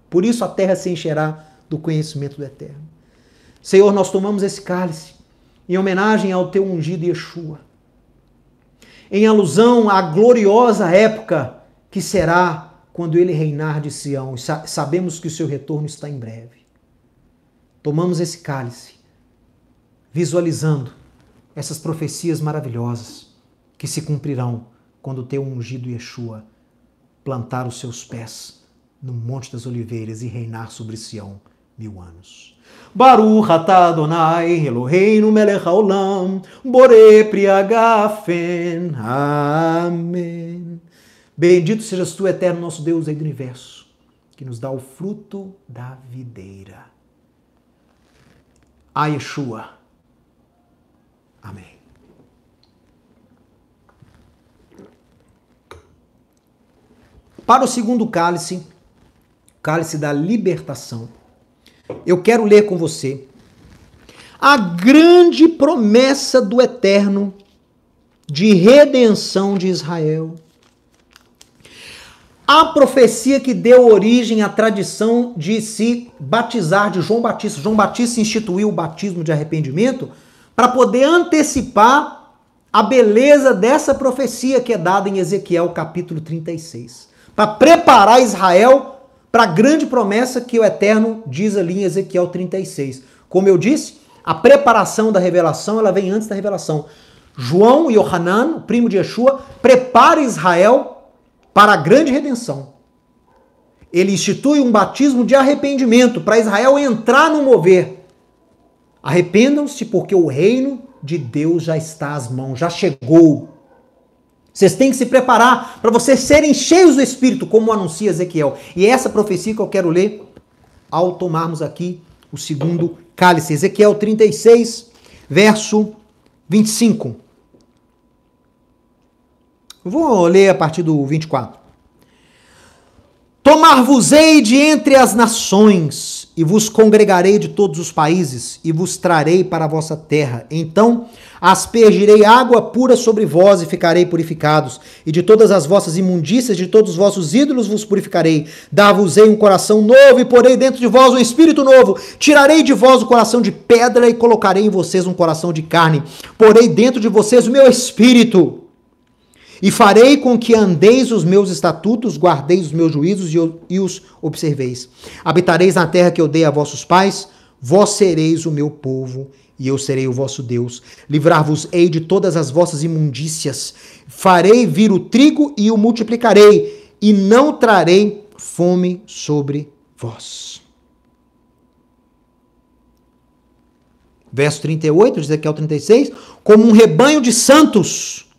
Por isso a terra se encherá do conhecimento do Eterno. Senhor, nós tomamos esse cálice em homenagem ao teu ungido Yeshua, em alusão à gloriosa época que será quando ele reinar de Sião. Sabemos que o seu retorno está em breve. Tomamos esse cálice, visualizando essas profecias maravilhosas que se cumprirão quando o teu ungido Yeshua plantar os seus pés no Monte das Oliveiras e reinar sobre Sião 1000 anos. Baruch atah Adonai Eloheinu melech haolam borei pri hagafen. Amém. Bendito sejas tu, eterno nosso Deus, Rei do universo, que nos dá o fruto da videira. A Yeshua. Amém. Para o segundo cálice, cálice da libertação, eu quero ler com você a grande promessa do Eterno de redenção de Israel. A profecia que deu origem à tradição de se batizar de João Batista. João Batista instituiu o batismo de arrependimento para poder antecipar a beleza dessa profecia que é dada em Ezequiel capítulo 36. Para preparar Israel para a grande promessa que o Eterno diz ali em Ezequiel 36. Como eu disse, a preparação da revelação ela vem antes da revelação. João e Yohanan, o primo de Yeshua, prepara Israel para a grande redenção. Ele institui um batismo de arrependimento para Israel entrar no mover. Arrependam-se porque o reino de Deus já está às mãos, já chegou. Vocês têm que se preparar para vocês serem cheios do Espírito, como anuncia Ezequiel. E é essa profecia que eu quero ler ao tomarmos aqui o segundo cálice. Ezequiel 36, verso 25. Vou ler a partir do 24. Tomar-vos-ei de entre as nações, e vos congregarei de todos os países, e vos trarei para a vossa terra. Então aspergirei água pura sobre vós, e ficarei purificados. E de todas as vossas imundícias, de todos os vossos ídolos vos purificarei. Dar-vos-ei um coração novo, e porei dentro de vós um espírito novo. Tirarei de vós o coração de pedra, e colocarei em vocês um coração de carne. Porei dentro de vocês o meu espírito. E farei com que andeis os meus estatutos, guardeis os meus juízos e os observeis. Habitareis na terra que eu dei a vossos pais, vós sereis o meu povo, e eu serei o vosso Deus. Livrar-vos-ei de todas as vossas imundícias. Farei vir o trigo e o multiplicarei, e não trarei fome sobre vós. Verso 38, Ezequiel 36, como um rebanho de santos,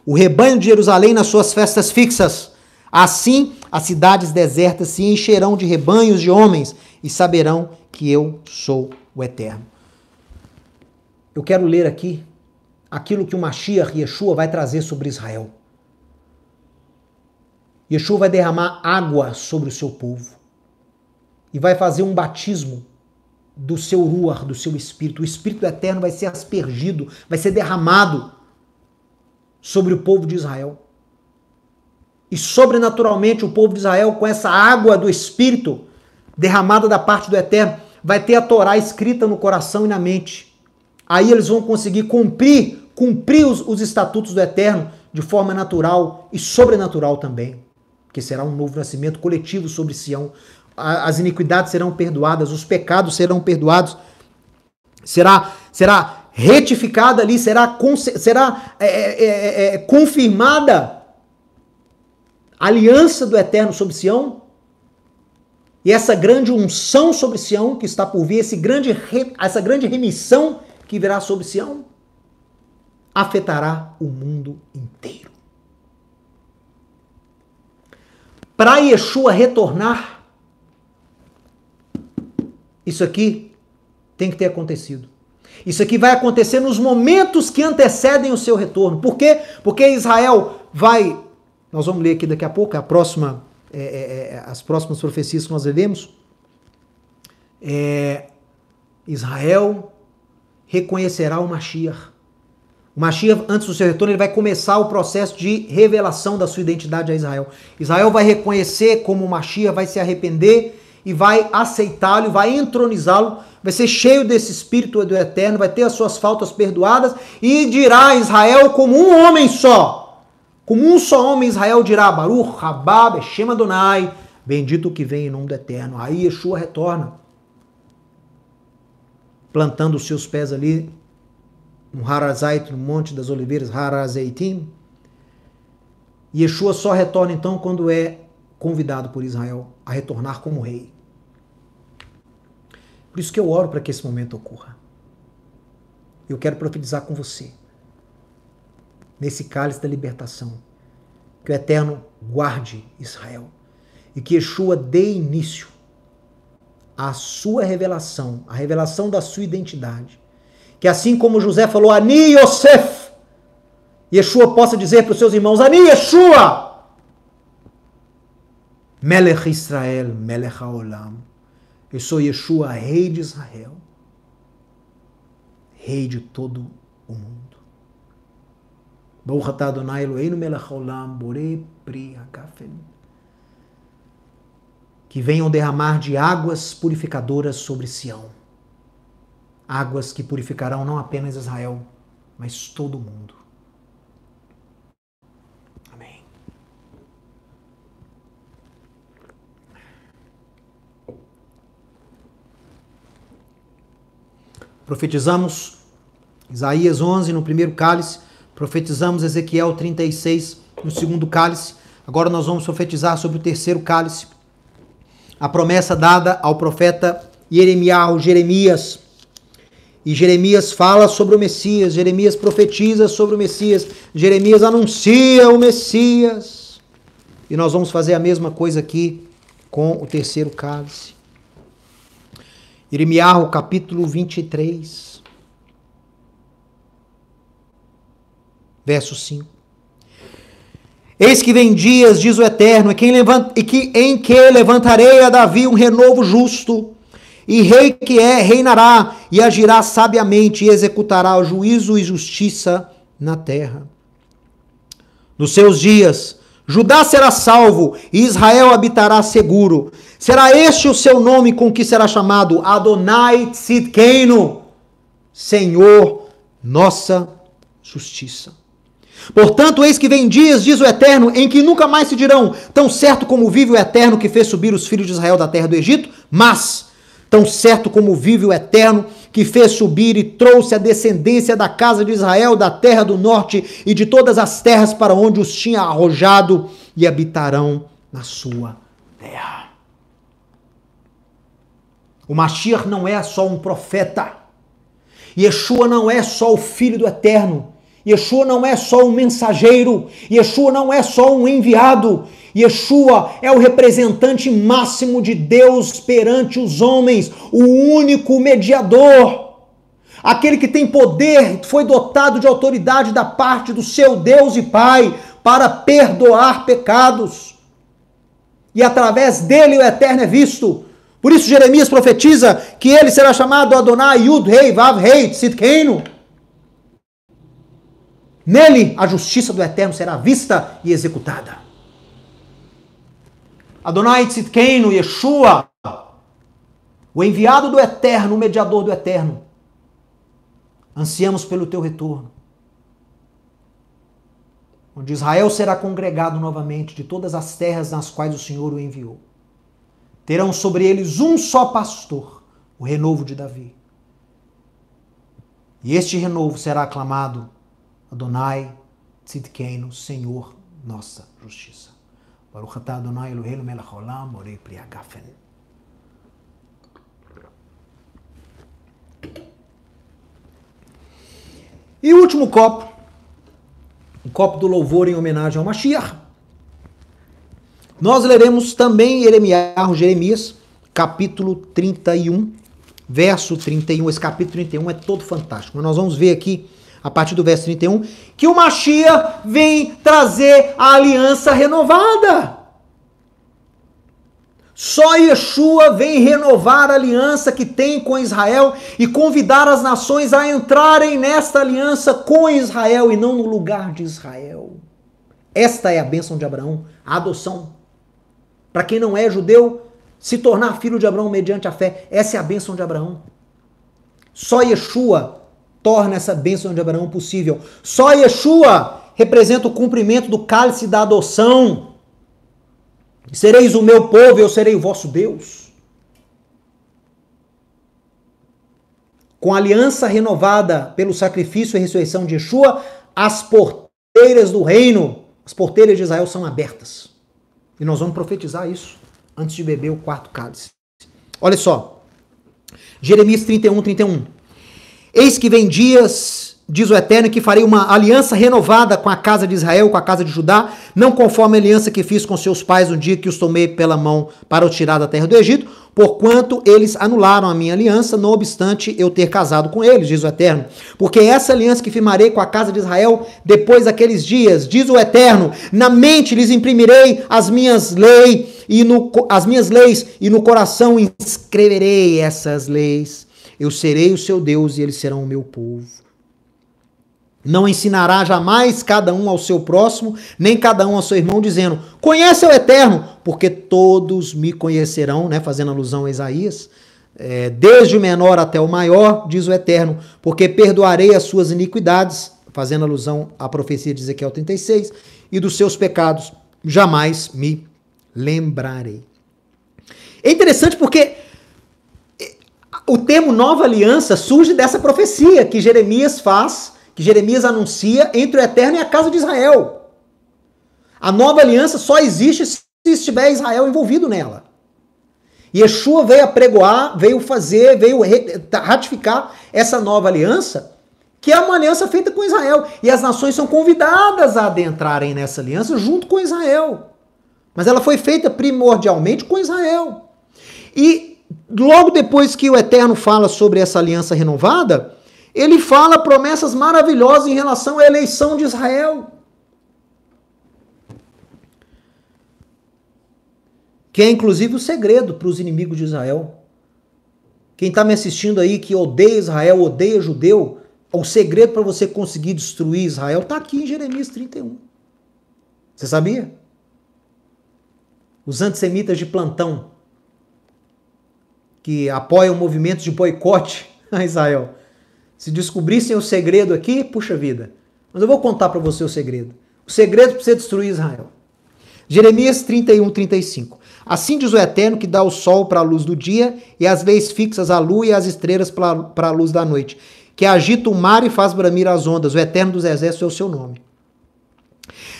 o rebanho de Jerusalém nas suas festas fixas. Assim, as cidades desertas se encherão de rebanhos de homens e saberão que eu sou o Eterno. Eu quero ler aqui aquilo que o Mashiach, Yeshua, vai trazer sobre Israel. Yeshua vai derramar água sobre o seu povo e vai fazer um batismo do seu ruach, do seu espírito. O espírito do Eterno vai ser aspergido, vai ser derramado sobre o povo de Israel. E sobrenaturalmente o povo de Israel, com essa água do espírito derramada da parte do Eterno, vai ter a Torá escrita no coração e na mente. Aí eles vão conseguir cumprir os estatutos do Eterno de forma natural e sobrenatural também, que será um novo nascimento coletivo sobre Sião. As iniquidades serão perdoadas, os pecados serão perdoados, será retificada ali, será confirmada a aliança do Eterno sobre Sião, e essa grande unção sobre Sião que está por vir, essa grande remissão que virá sobre Sião, afetará o mundo inteiro. Para Yeshua retornar, isso aqui tem que ter acontecido. Isso aqui vai acontecer nos momentos que antecedem o seu retorno. Por quê? Porque Israel vai... Nós vamos ler aqui daqui a pouco as próximas profecias que nós lemos. Israel reconhecerá o Mashiach. O Mashiach, antes do seu retorno, ele vai começar o processo de revelação da sua identidade a Israel. Israel vai reconhecer como o Mashiach, vai se arrepender e vai aceitá-lo, vai entronizá-lo, vai ser cheio desse espírito do Eterno, vai ter as suas faltas perdoadas e dirá a Israel como um homem só. Como um só homem, Israel dirá: Baruch Rabá Beshem Adonai, bendito o que vem em nome do Eterno. Aí Yeshua retorna, plantando os seus pés ali no Harazait, no Monte das Oliveiras, Harazeitim. Yeshua só retorna então quando é convidado por Israel a retornar como rei. Por isso que eu oro para que esse momento ocorra. Eu quero profetizar com você, nesse cálice da libertação, que o Eterno guarde Israel e que Yeshua dê início à sua revelação, a revelação da sua identidade. Que assim como José falou, Ani Yosef, Yeshua possa dizer para os seus irmãos, Ani Yeshua, Melech Israel, Melech Haolam. Eu sou Yeshua, rei de Israel, rei de todo o mundo. Baruch atah Adonai Eloheinu melech haolam, borei pri hagafen. Que venham derramar de águas purificadoras sobre Sião. Águas que purificarão não apenas Israel, mas todo o mundo. Amém. Profetizamos Isaías 11 no primeiro cálice, profetizamos Ezequiel 36 no segundo cálice. Agora nós vamos profetizar sobre o terceiro cálice. A promessa dada ao profeta Jeremias. E Jeremias fala sobre o Messias, Jeremias profetiza sobre o Messias, Jeremias anuncia o Messias. E nós vamos fazer a mesma coisa aqui com o terceiro cálice. Jeremias, capítulo 23, verso 5. Eis que vem dias, diz o Eterno, em que levantarei a Davi um renovo justo, e rei que reinará e agirá sabiamente e executará o juízo e justiça na terra. Nos seus dias, Judá será salvo e Israel habitará seguro. Será este o seu nome com que será chamado Adonai Tzidkeinu, Senhor, nossa justiça. Portanto, eis que vem dias, diz o Eterno, em que nunca mais se dirão, tão certo como vive o Eterno que fez subir os filhos de Israel da terra do Egito, mas Tão certo como vive o Eterno, que fez subir e trouxe a descendência da casa de Israel, da terra do norte e de todas as terras para onde os tinha arrojado, e habitarão na sua terra. O Mashiach não é só um profeta. Yeshua não é só o Filho do Eterno. Yeshua não é só um mensageiro. Yeshua não é só um enviado. Yeshua é o representante máximo de Deus perante os homens, o único mediador. Aquele que tem poder, foi dotado de autoridade da parte do seu Deus e Pai para perdoar pecados. E através dele o Eterno é visto. Por isso Jeremias profetiza que ele será chamado Adonai Yud Rei Vav Rei Tzidkenu. Nele a justiça do Eterno será vista e executada. Adonai Tzidkenu, Yeshua, o enviado do Eterno, o mediador do Eterno. Ansiamos pelo teu retorno, onde Israel será congregado novamente de todas as terras nas quais o Senhor o enviou. Terão sobre eles um só pastor, o renovo de Davi. E este renovo será aclamado Adonai Tzidkenu, Senhor, nossa justiça. Baruch atah Adonai Eloheinu melech haolam, borei pri hagafen. E o último copo, o copo do louvor em homenagem ao Mashiach. Nós leremos também Jeremias, capítulo 31, verso 31. Esse capítulo 31 é todo fantástico. Mas nós vamos ver aqui, a partir do verso 31, que o Mashiach vem trazer a aliança renovada. Só Yeshua vem renovar a aliança que tem com Israel e convidar as nações a entrarem nesta aliança com Israel e não no lugar de Israel. Esta é a bênção de Abraão, a adoção. Para quem não é judeu, se tornar filho de Abraão mediante a fé. Essa é a bênção de Abraão. Só Yeshua torna essa bênção de Abraão possível. Só Yeshua representa o cumprimento do cálice da adoção. Sereis o meu povo, eu serei o vosso Deus. Com a aliança renovada pelo sacrifício e ressurreição de Yeshua, as porteiras do reino, as porteiras de Israel são abertas. E nós vamos profetizar isso antes de beber o quarto cálice. Olha só. Jeremias 31, 31. Eis que vem dias, diz o Eterno, que farei uma aliança renovada com a casa de Israel, com a casa de Judá, não conforme a aliança que fiz com seus pais no dia que os tomei pela mão para os tirar da terra do Egito, porquanto eles anularam a minha aliança, não obstante eu ter casado com eles, diz o Eterno. Porque essa aliança que firmarei com a casa de Israel depois daqueles dias, diz o Eterno, na mente lhes imprimirei as minhas leis e no coração inscreverei essas leis. Eu serei o seu Deus e eles serão o meu povo. Não ensinará jamais cada um ao seu próximo, nem cada um ao seu irmão, dizendo, conhece o Eterno, porque todos me conhecerão, né? Fazendo alusão a Isaías, desde o menor até o maior, diz o Eterno, porque perdoarei as suas iniquidades, fazendo alusão à profecia de Ezequiel 36, e dos seus pecados jamais me lembrarei. É interessante porque o termo nova aliança surge dessa profecia que Jeremias faz, que Jeremias anuncia entre o Eterno e a casa de Israel. A nova aliança só existe se estiver Israel envolvido nela. Yeshua veio apregoar, veio ratificar essa nova aliança, que é uma aliança feita com Israel. E as nações são convidadas a adentrarem nessa aliança junto com Israel. Mas ela foi feita primordialmente com Israel. E logo depois que o Eterno fala sobre essa aliança renovada, ele fala promessas maravilhosas em relação à eleição de Israel. Que é inclusive o segredo para os inimigos de Israel. Quem está me assistindo aí que odeia Israel, odeia judeu, o segredo para você conseguir destruir Israel está aqui em Jeremias 31. Você sabia? Os antissemitas de plantão, que apoiam movimentos de boicote a Israel, se descobrissem o segredo aqui, puxa vida. Mas eu vou contar para você o segredo. O segredo para você destruir Israel. Jeremias 31, 35. Assim diz o Eterno, que dá o sol para a luz do dia e as leis fixas a lua e as estrelas para a luz da noite, que agita o mar e faz bramir as ondas. O Eterno dos Exércitos é o seu nome.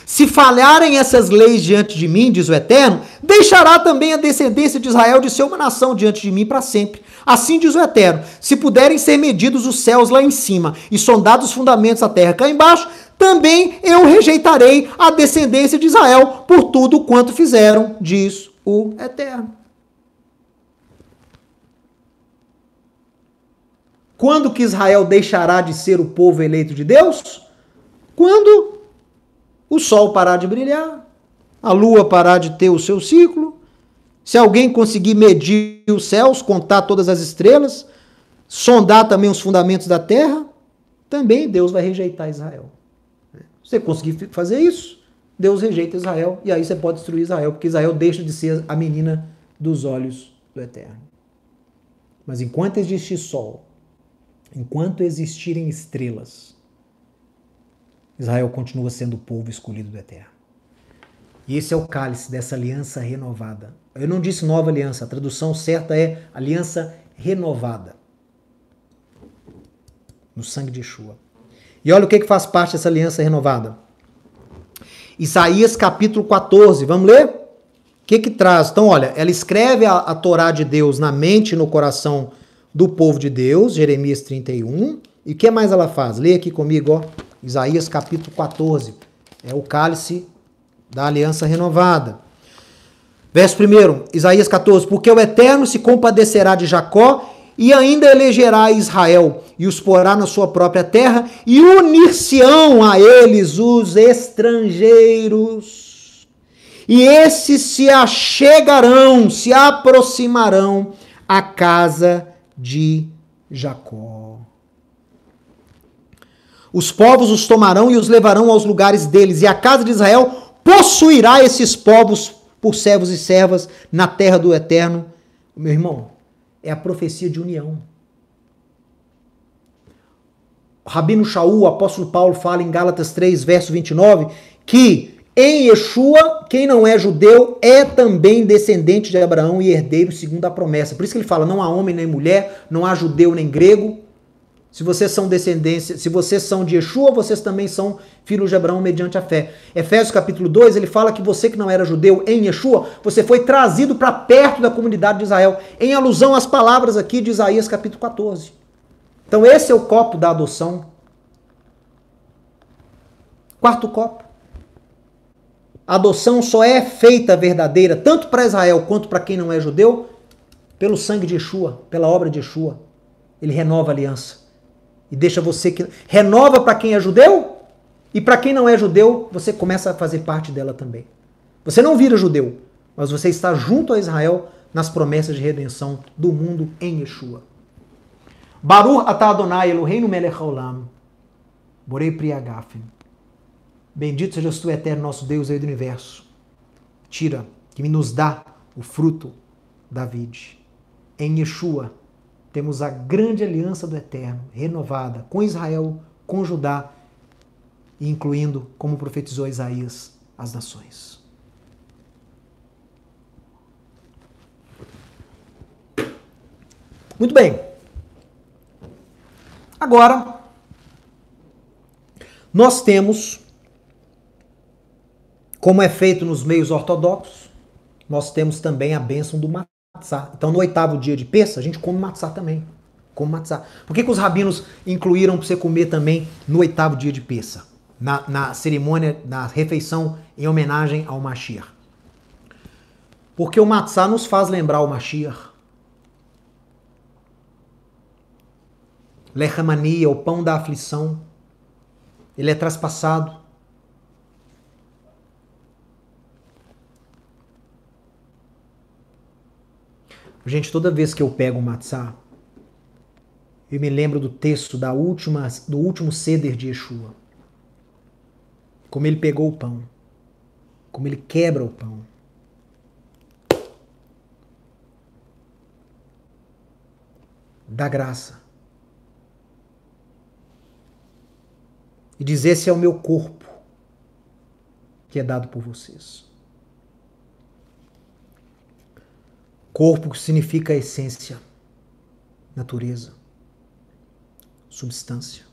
Se falharem essas leis diante de mim, diz o Eterno, deixará também a descendência de Israel de ser uma nação diante de mim para sempre. Assim diz o Eterno, se puderem ser medidos os céus lá em cima e sondados os fundamentos da terra cá embaixo, também eu rejeitarei a descendência de Israel por tudo quanto fizeram, diz o Eterno. Quando que Israel deixará de ser o povo eleito de Deus? Quando o sol parar de brilhar, a lua parar de ter o seu ciclo, se alguém conseguir medir os céus, contar todas as estrelas, sondar também os fundamentos da terra, também Deus vai rejeitar Israel. Se você conseguir fazer isso, Deus rejeita Israel e aí você pode destruir Israel, porque Israel deixa de ser a menina dos olhos do Eterno. Mas enquanto existir sol, enquanto existirem estrelas, Israel continua sendo o povo escolhido do Eterno. E esse é o cálice dessa aliança renovada. Eu não disse nova aliança, a tradução certa é aliança renovada. No sangue de Yeshua. E olha o que faz parte dessa aliança renovada. Isaías capítulo 14, vamos ler? O que traz? Então, olha, ela escreve a Torá de Deus na mente e no coração do povo de Deus, Jeremias 31. E o que mais ela faz? Lê aqui comigo, ó. Isaías capítulo 14. É o cálice da aliança renovada. Verso 1, Isaías 14. Porque o Eterno se compadecerá de Jacó e ainda elegerá Israel e os porá na sua própria terra e unir-se-ão a eles os estrangeiros. E esses se achegarão, se aproximarão à casa de Jacó. Os povos os tomarão e os levarão aos lugares deles, e a casa de Israel possuirá esses povos por servos e servas na terra do Eterno. Meu irmão, é a profecia de união. O Rabino Shaul, o apóstolo Paulo, fala em Gálatas 3, verso 29, que em Yeshua, quem não é judeu é também descendente de Abraão e herdeiro segundo a promessa. Por isso que ele fala, não há homem nem mulher, não há judeu nem grego. Se vocês são descendência, se vocês são de Yeshua, vocês também são filhos de Abraão mediante a fé. Efésios capítulo 2, ele fala que você que não era judeu em Yeshua, você foi trazido para perto da comunidade de Israel, em alusão às palavras aqui de Isaías capítulo 14. Então esse é o copo da adoção. Quarto copo. A adoção só é feita verdadeira, tanto para Israel quanto para quem não é judeu, pelo sangue de Yeshua, pela obra de Yeshua. Ele renova a aliança. E deixa você que... renova para quem é judeu, e para quem não é judeu, você começa a fazer parte dela também. Você não vira judeu, mas você está junto a Israel nas promessas de redenção do mundo em Yeshua. Baruch atah Adonai Eloheinu melech haolam, borei pri hagafen. Bendito sejas tu, eterno nosso Deus, Rei do universo. Tira, que nos dá o fruto da vide. Em Yeshua, temos a grande aliança do Eterno, renovada, com Israel, com Judá, incluindo, como profetizou Isaías, as nações. Muito bem. Agora, nós temos, como é feito nos meios ortodoxos, nós temos também a bênção do matzá. Então, no 8º dia de Pêssah, a gente come matzá também. Come matzá. Por que os rabinos incluíram para você comer também no 8º dia de Pêssah? Na cerimônia, na refeição em homenagem ao Mashiach. Porque o matzá nos faz lembrar o Mashiach. Lechamania, o pão da aflição. Ele é traspassado. Gente, toda vez que eu pego o matzá, eu me lembro do texto do último ceder de Yeshua. Como ele pegou o pão. Como ele quebra o pão. Dá graça. E diz, esse é o meu corpo, que é dado por vocês. Corpo que significa essência, natureza, substância.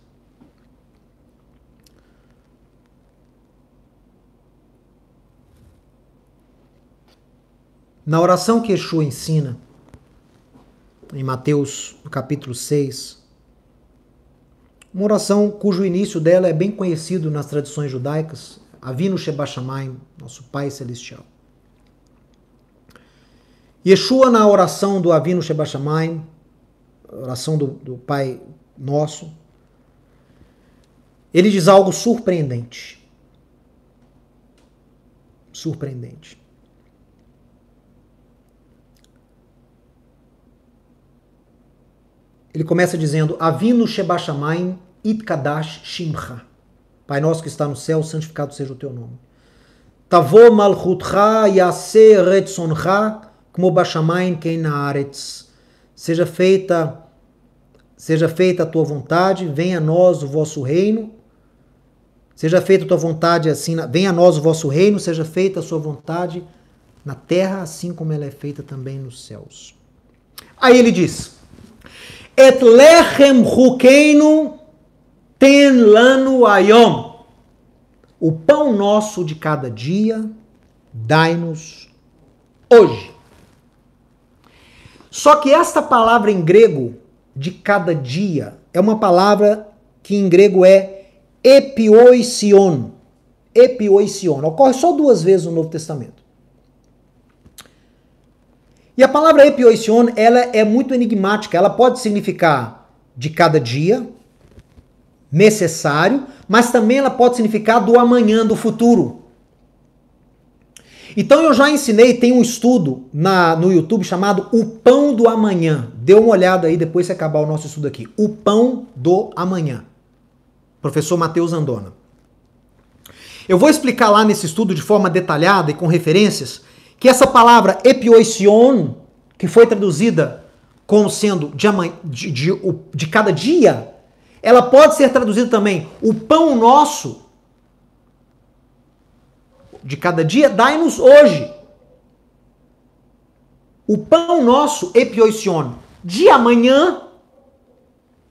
Na oração que Yeshua ensina, em Mateus, no capítulo 6, uma oração cujo início dela é bem conhecido nas tradições judaicas, Avinu Sheba Shamayim, nosso Pai Celestial. Yeshua, na oração do Avinu Sheba Shamayim, oração do Pai Nosso, ele diz algo surpreendente. Surpreendente. Ele começa dizendo, Avinu Sheba Shamayim Itkadash Shimcha. Pai nosso que está no céu, santificado seja o teu nome. Tavo malchutcha yaseh retzoncha kmo bashamayim ken naaretz. Seja feita a tua vontade, venha a nós o vosso reino. Seja feita a tua vontade assim, venha a nós o vosso reino, seja feita a sua vontade na terra, assim como ela é feita também nos céus. Aí ele diz, Et lechem chukeinu ten lanu ayom. O pão nosso de cada dia, dai-nos hoje. Só que esta palavra em grego, de cada dia, é uma palavra que em grego é epioision. Epioision. Ocorre só 2 vezes no Novo Testamento. E a palavra epioision, ela é muito enigmática. Ela pode significar de cada dia, necessário, mas também ela pode significar do amanhã, do futuro. Então eu já ensinei, tem um estudo no YouTube chamado O Pão do Amanhã. Dê uma olhada aí depois que acabar o nosso estudo aqui. O Pão do Amanhã. Professor Matheus Andona. Eu vou explicar lá nesse estudo de forma detalhada e com referências que essa palavra epioision, que foi traduzida como sendo de cada dia, ela pode ser traduzida também, o pão nosso de cada dia, dai-nos hoje. O pão nosso, epioision, de amanhã,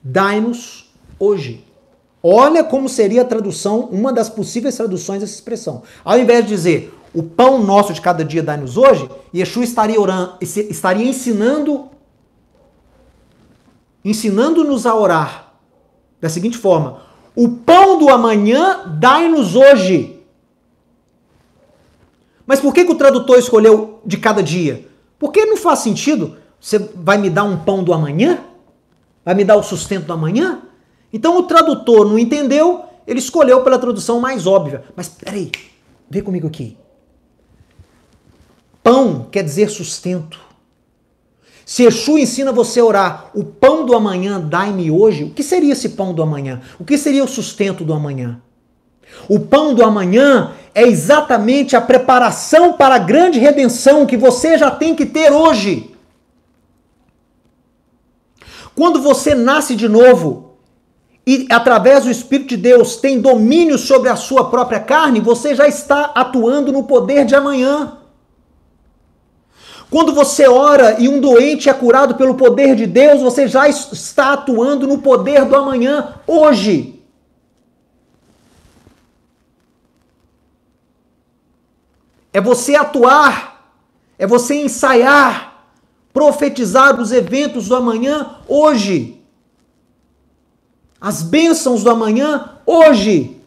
dai-nos hoje. Olha como seria a tradução, uma das possíveis traduções dessa expressão. Ao invés de dizer, o pão nosso de cada dia dai-nos hoje, Yeshua estaria ensinando-nos a orar da seguinte forma, o pão do amanhã dai-nos hoje. Mas por que o tradutor escolheu de cada dia? Porque não faz sentido, você vai me dar um pão do amanhã? Vai me dar o sustento do amanhã? Então o tradutor não entendeu, ele escolheu pela tradução mais óbvia. Mas peraí, vê comigo aqui. Pão quer dizer sustento. Se Yeshua ensina você a orar, o pão do amanhã dai-me hoje, o que seria esse pão do amanhã? O que seria o sustento do amanhã? O pão do amanhã é exatamente a preparação para a grande redenção que você já tem que ter hoje. Quando você nasce de novo e através do Espírito de Deus tem domínio sobre a sua própria carne, você já está atuando no poder de amanhã. Quando você ora e um doente é curado pelo poder de Deus, você já está atuando no poder do amanhã, hoje. É você atuar, é você ensaiar, profetizar os eventos do amanhã, hoje. As bênçãos do amanhã, hoje.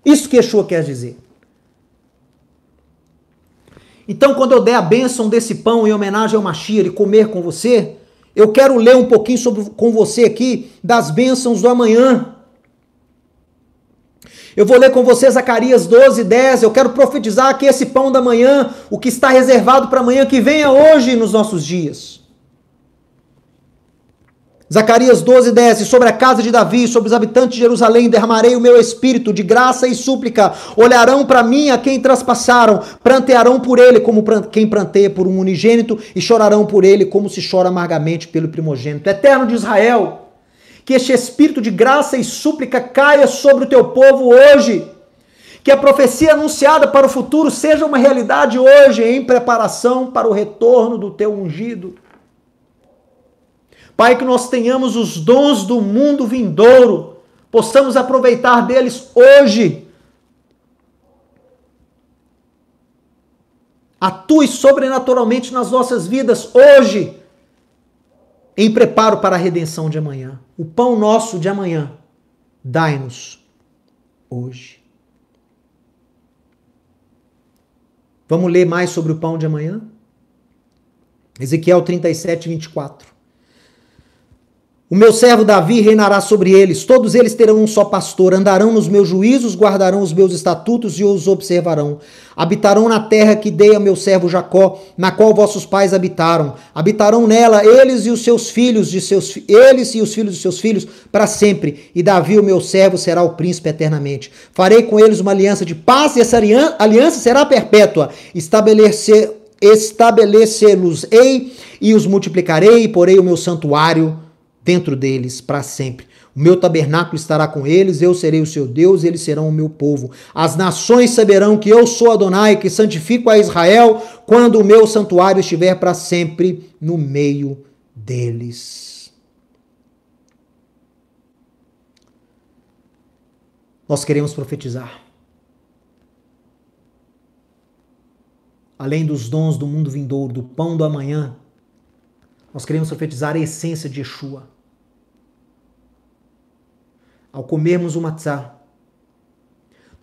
Isso que Yeshua quer dizer. Então, quando eu der a bênção desse pão em homenagem ao Mashiach e comer com você, eu quero ler um pouquinho com você aqui das bênçãos do amanhã. Eu vou ler com você Zacarias 12:10. Eu quero profetizar que esse pão da manhã, o que está reservado para amanhã, que venha hoje nos nossos dias. Zacarias 12:10, sobre a casa de Davi, sobre os habitantes de Jerusalém, derramarei o meu espírito de graça e súplica. Olharão para mim a quem traspassaram, prantearão por ele como quem pranteia por um unigênito e chorarão por ele como se chora amargamente pelo primogênito. Eterno de Israel, que este espírito de graça e súplica caia sobre o teu povo hoje. que a profecia anunciada para o futuro seja uma realidade hoje, em preparação para o retorno do teu ungido. Pai, que nós tenhamos os dons do mundo vindouro, possamos aproveitar deles hoje. Atue sobrenaturalmente nas nossas vidas hoje, em preparo para a redenção de amanhã. O pão nosso de amanhã, dai-nos hoje. Vamos ler mais sobre o pão de amanhã? Ezequiel 37, 24. O meu servo Davi reinará sobre eles, todos eles terão um só pastor, andarão nos meus juízos, guardarão os meus estatutos e os observarão. Habitarão na terra que dei a meu servo Jacó, na qual vossos pais habitaram. Habitarão nela eles e os seus filhos, eles e os filhos de seus filhos, para sempre. E Davi, o meu servo, será o príncipe eternamente. Farei com eles uma aliança de paz, e essa aliança será perpétua. Estabelecer-los-ei e os multiplicarei, e porei o meu santuário dentro deles para sempre. O meu tabernáculo estará com eles, eu serei o seu Deus, eles serão o meu povo. As nações saberão que eu sou Adonai, que santifico a Israel, quando o meu santuário estiver para sempre no meio deles. Nós queremos profetizar. Além dos dons do mundo vindouro, do pão do amanhã, nós queremos profetizar a essência de Yeshua. Ao comermos o matzá,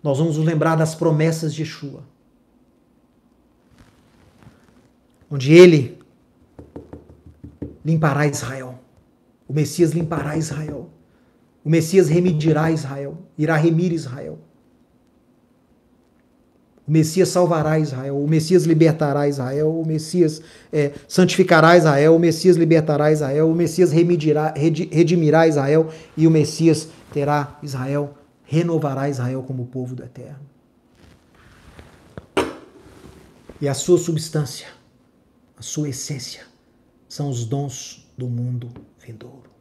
nós vamos nos lembrar das promessas de Yeshua, onde ele limpará Israel. O Messias limpará Israel. O Messias remedirá Israel, irá remir Israel. O Messias salvará Israel, o Messias libertará Israel, o Messias santificará Israel, o Messias libertará Israel, o Messias redimirá Israel e o Messias terá Israel, renovará Israel como povo do Eterno. E a sua substância, a sua essência, são os dons do mundo vindouro.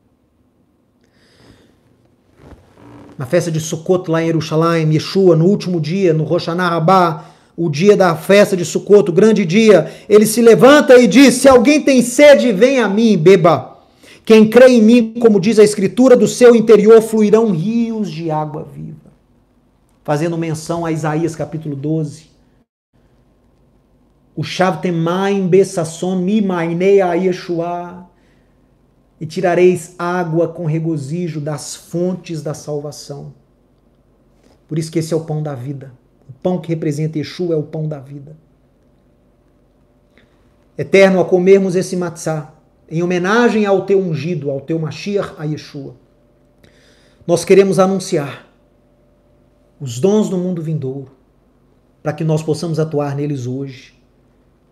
Na festa de Sukkot, lá em Jerusalém, Yeshua, no último dia, no Rosh Hashanah Rabbah, o dia da festa de Sukkot, o grande dia, ele se levanta e diz: se alguém tem sede, venha a mim e beba. Quem crê em mim, como diz a Escritura, do seu interior fluirão rios de água viva. Fazendo menção a Isaías capítulo 12. O Shavtemaim besasson mimainei a Yeshua. E tirareis água com regozijo das fontes da salvação. Por isso que esse é o pão da vida. O pão que representa Yeshua é o pão da vida. Eterno, ao comermos esse matzá, em homenagem ao teu ungido, ao teu Mashiach, a Yeshua, nós queremos anunciar os dons do mundo vindouro, para que nós possamos atuar neles hoje,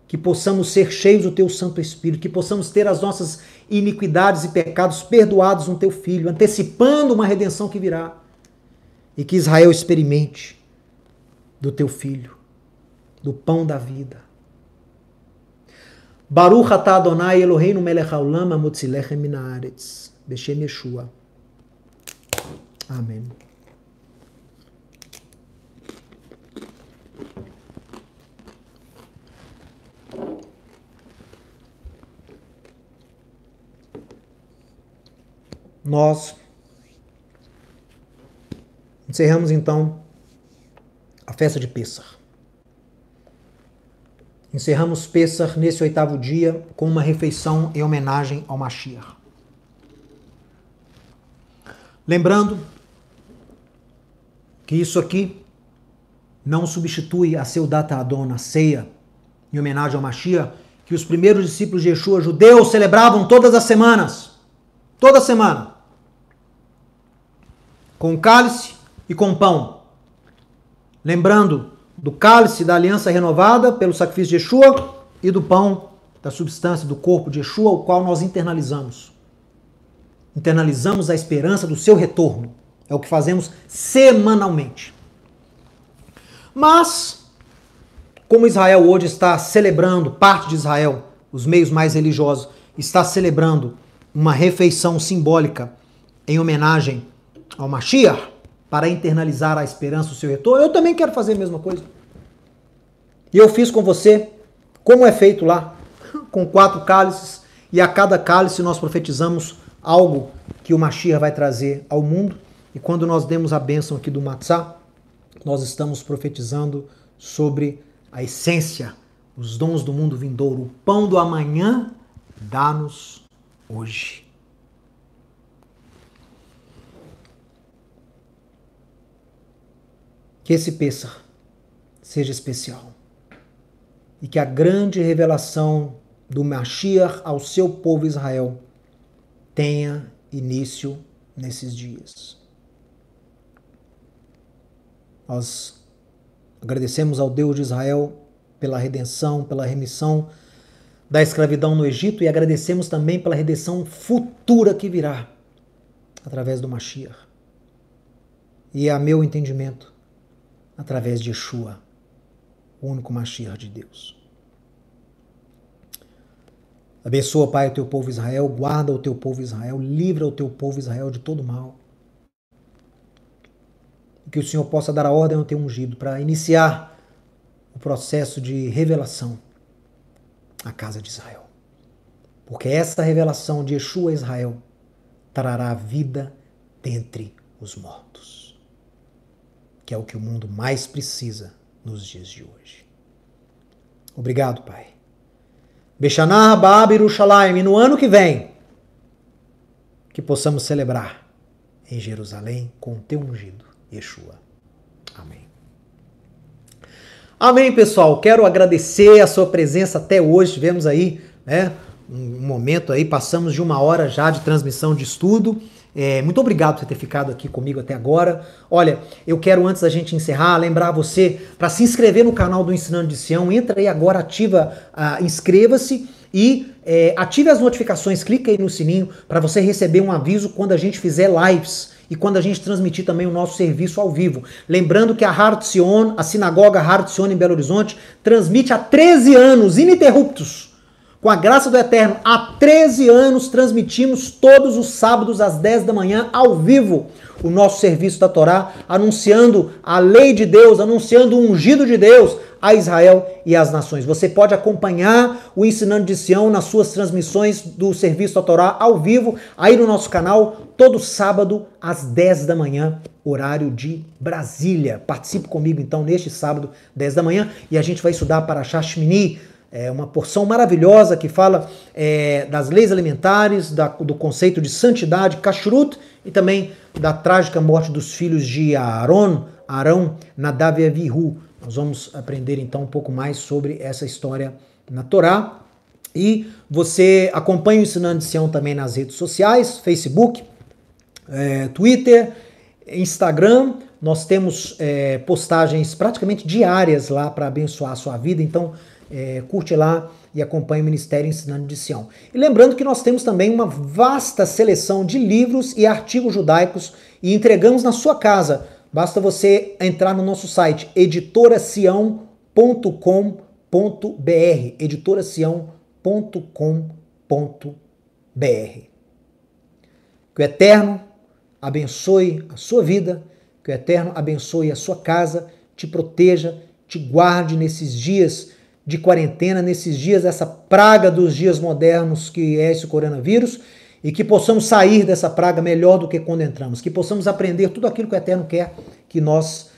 que possamos ser cheios do teu Santo Espírito, que possamos ter as nossas iniquidades e pecados perdoados no teu Filho, antecipando uma redenção que virá, e que Israel experimente do teu Filho, do pão da vida. Baruch atah Adonai Eloheinu melech haolam hamotzi lechem min haaretz beshem Yeshua. Amém. Nós encerramos então a festa de Pêssar. Encerramos Pêssar nesse 8º dia com uma refeição em homenagem ao Mashiach. Lembrando que isso aqui não substitui a Seudat Adon, a ceia em homenagem ao Mashiach, que os primeiros discípulos de Yeshua, judeus, celebravam todas as semanas. Toda semana. Com cálice e com pão. Lembrando do cálice da aliança renovada pelo sacrifício de Yeshua e do pão da substância do corpo de Yeshua, o qual nós internalizamos. Internalizamos a esperança do seu retorno. É o que fazemos semanalmente. Mas, como Israel hoje está celebrando, parte de Israel, os meios mais religiosos, está celebrando uma refeição simbólica em homenagem ao Mashiach, para internalizar a esperança do seu retorno, eu também quero fazer a mesma coisa. E eu fiz com você, como é feito lá, com 4 cálices, e a cada cálice nós profetizamos algo que o Mashiach vai trazer ao mundo. E quando nós demos a bênção aqui do Matzá, nós estamos profetizando sobre a essência, os dons do mundo vindouro. O pão do amanhã, dá-nos hoje. Que esse Pêssar seja especial. E que a grande revelação do Mashiach ao seu povo Israel tenha início nesses dias. Nós agradecemos ao Deus de Israel pela redenção, pela remissão da escravidão no Egito e agradecemos também pela redenção futura que virá através do Mashiach. E a meu entendimento, através de Yeshua, o único Mashiach de Deus. Abençoa, Pai, o teu povo Israel, guarda o teu povo Israel, livra o teu povo Israel de todo mal. Que o Senhor possa dar a ordem ao teu ungido para iniciar o processo de revelação à casa de Israel. Porque essa revelação de Yeshua a Israel trará vida dentre os mortos, que é o que o mundo mais precisa nos dias de hoje. Obrigado, Pai. Beshanah Haba Yerushalayim, e no ano que vem, que possamos celebrar em Jerusalém com o teu ungido, Yeshua. Amém. Amém, pessoal. Quero agradecer a sua presença até hoje. Tivemos aí, um momento aí, passamos de 1 hora já de transmissão de estudo. Muito obrigado por você ter ficado aqui comigo até agora. Olha, eu quero, antes da gente encerrar, lembrar você para se inscrever no canal do Ensinando de Sião. Entra aí agora, inscreva-se e ative as notificações, clica aí no sininho para você receber um aviso quando a gente fizer lives e quando a gente transmitir também o nosso serviço ao vivo. Lembrando que a Har Tzion, a sinagoga Har Tzion em Belo Horizonte, transmite há 13 anos ininterruptos. Com a graça do Eterno, há 13 anos transmitimos todos os sábados às 10 da manhã, ao vivo, o nosso serviço da Torá, anunciando a lei de Deus, anunciando o ungido de Deus a Israel e às nações. Você pode acompanhar o Ensinando de Sião nas suas transmissões do serviço da Torá ao vivo, aí no nosso canal, todo sábado às 10 da manhã, horário de Brasília. Participe comigo então neste sábado, 10 da manhã, e a gente vai estudar Parashá Shmini, uma porção maravilhosa que fala das leis alimentares, do conceito de santidade, kashrut, e também da trágica morte dos filhos de Arão, Nadav e Avihu. Nós vamos aprender então um pouco mais sobre essa história na Torá. E você acompanha o Ensinando de Sião também nas redes sociais, Facebook, Twitter, Instagram. Nós temos postagens praticamente diárias lá para abençoar a sua vida, então curte lá e acompanhe o Ministério Ensinando de Sião. E lembrando que nós temos também uma vasta seleção de livros e artigos judaicos e entregamos na sua casa. Basta você entrar no nosso site editorasião.com.br, editorasião.com.br. Que o Eterno abençoe a sua vida, que o Eterno abençoe a sua casa, te proteja, te guarde nesses dias de quarentena, nesses dias, essa praga dos dias modernos que é esse coronavírus, e que possamos sair dessa praga melhor do que quando entramos, que possamos aprender tudo aquilo que o Eterno quer que nós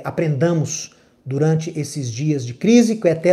aprendamos durante esses dias de crise, que o Eterno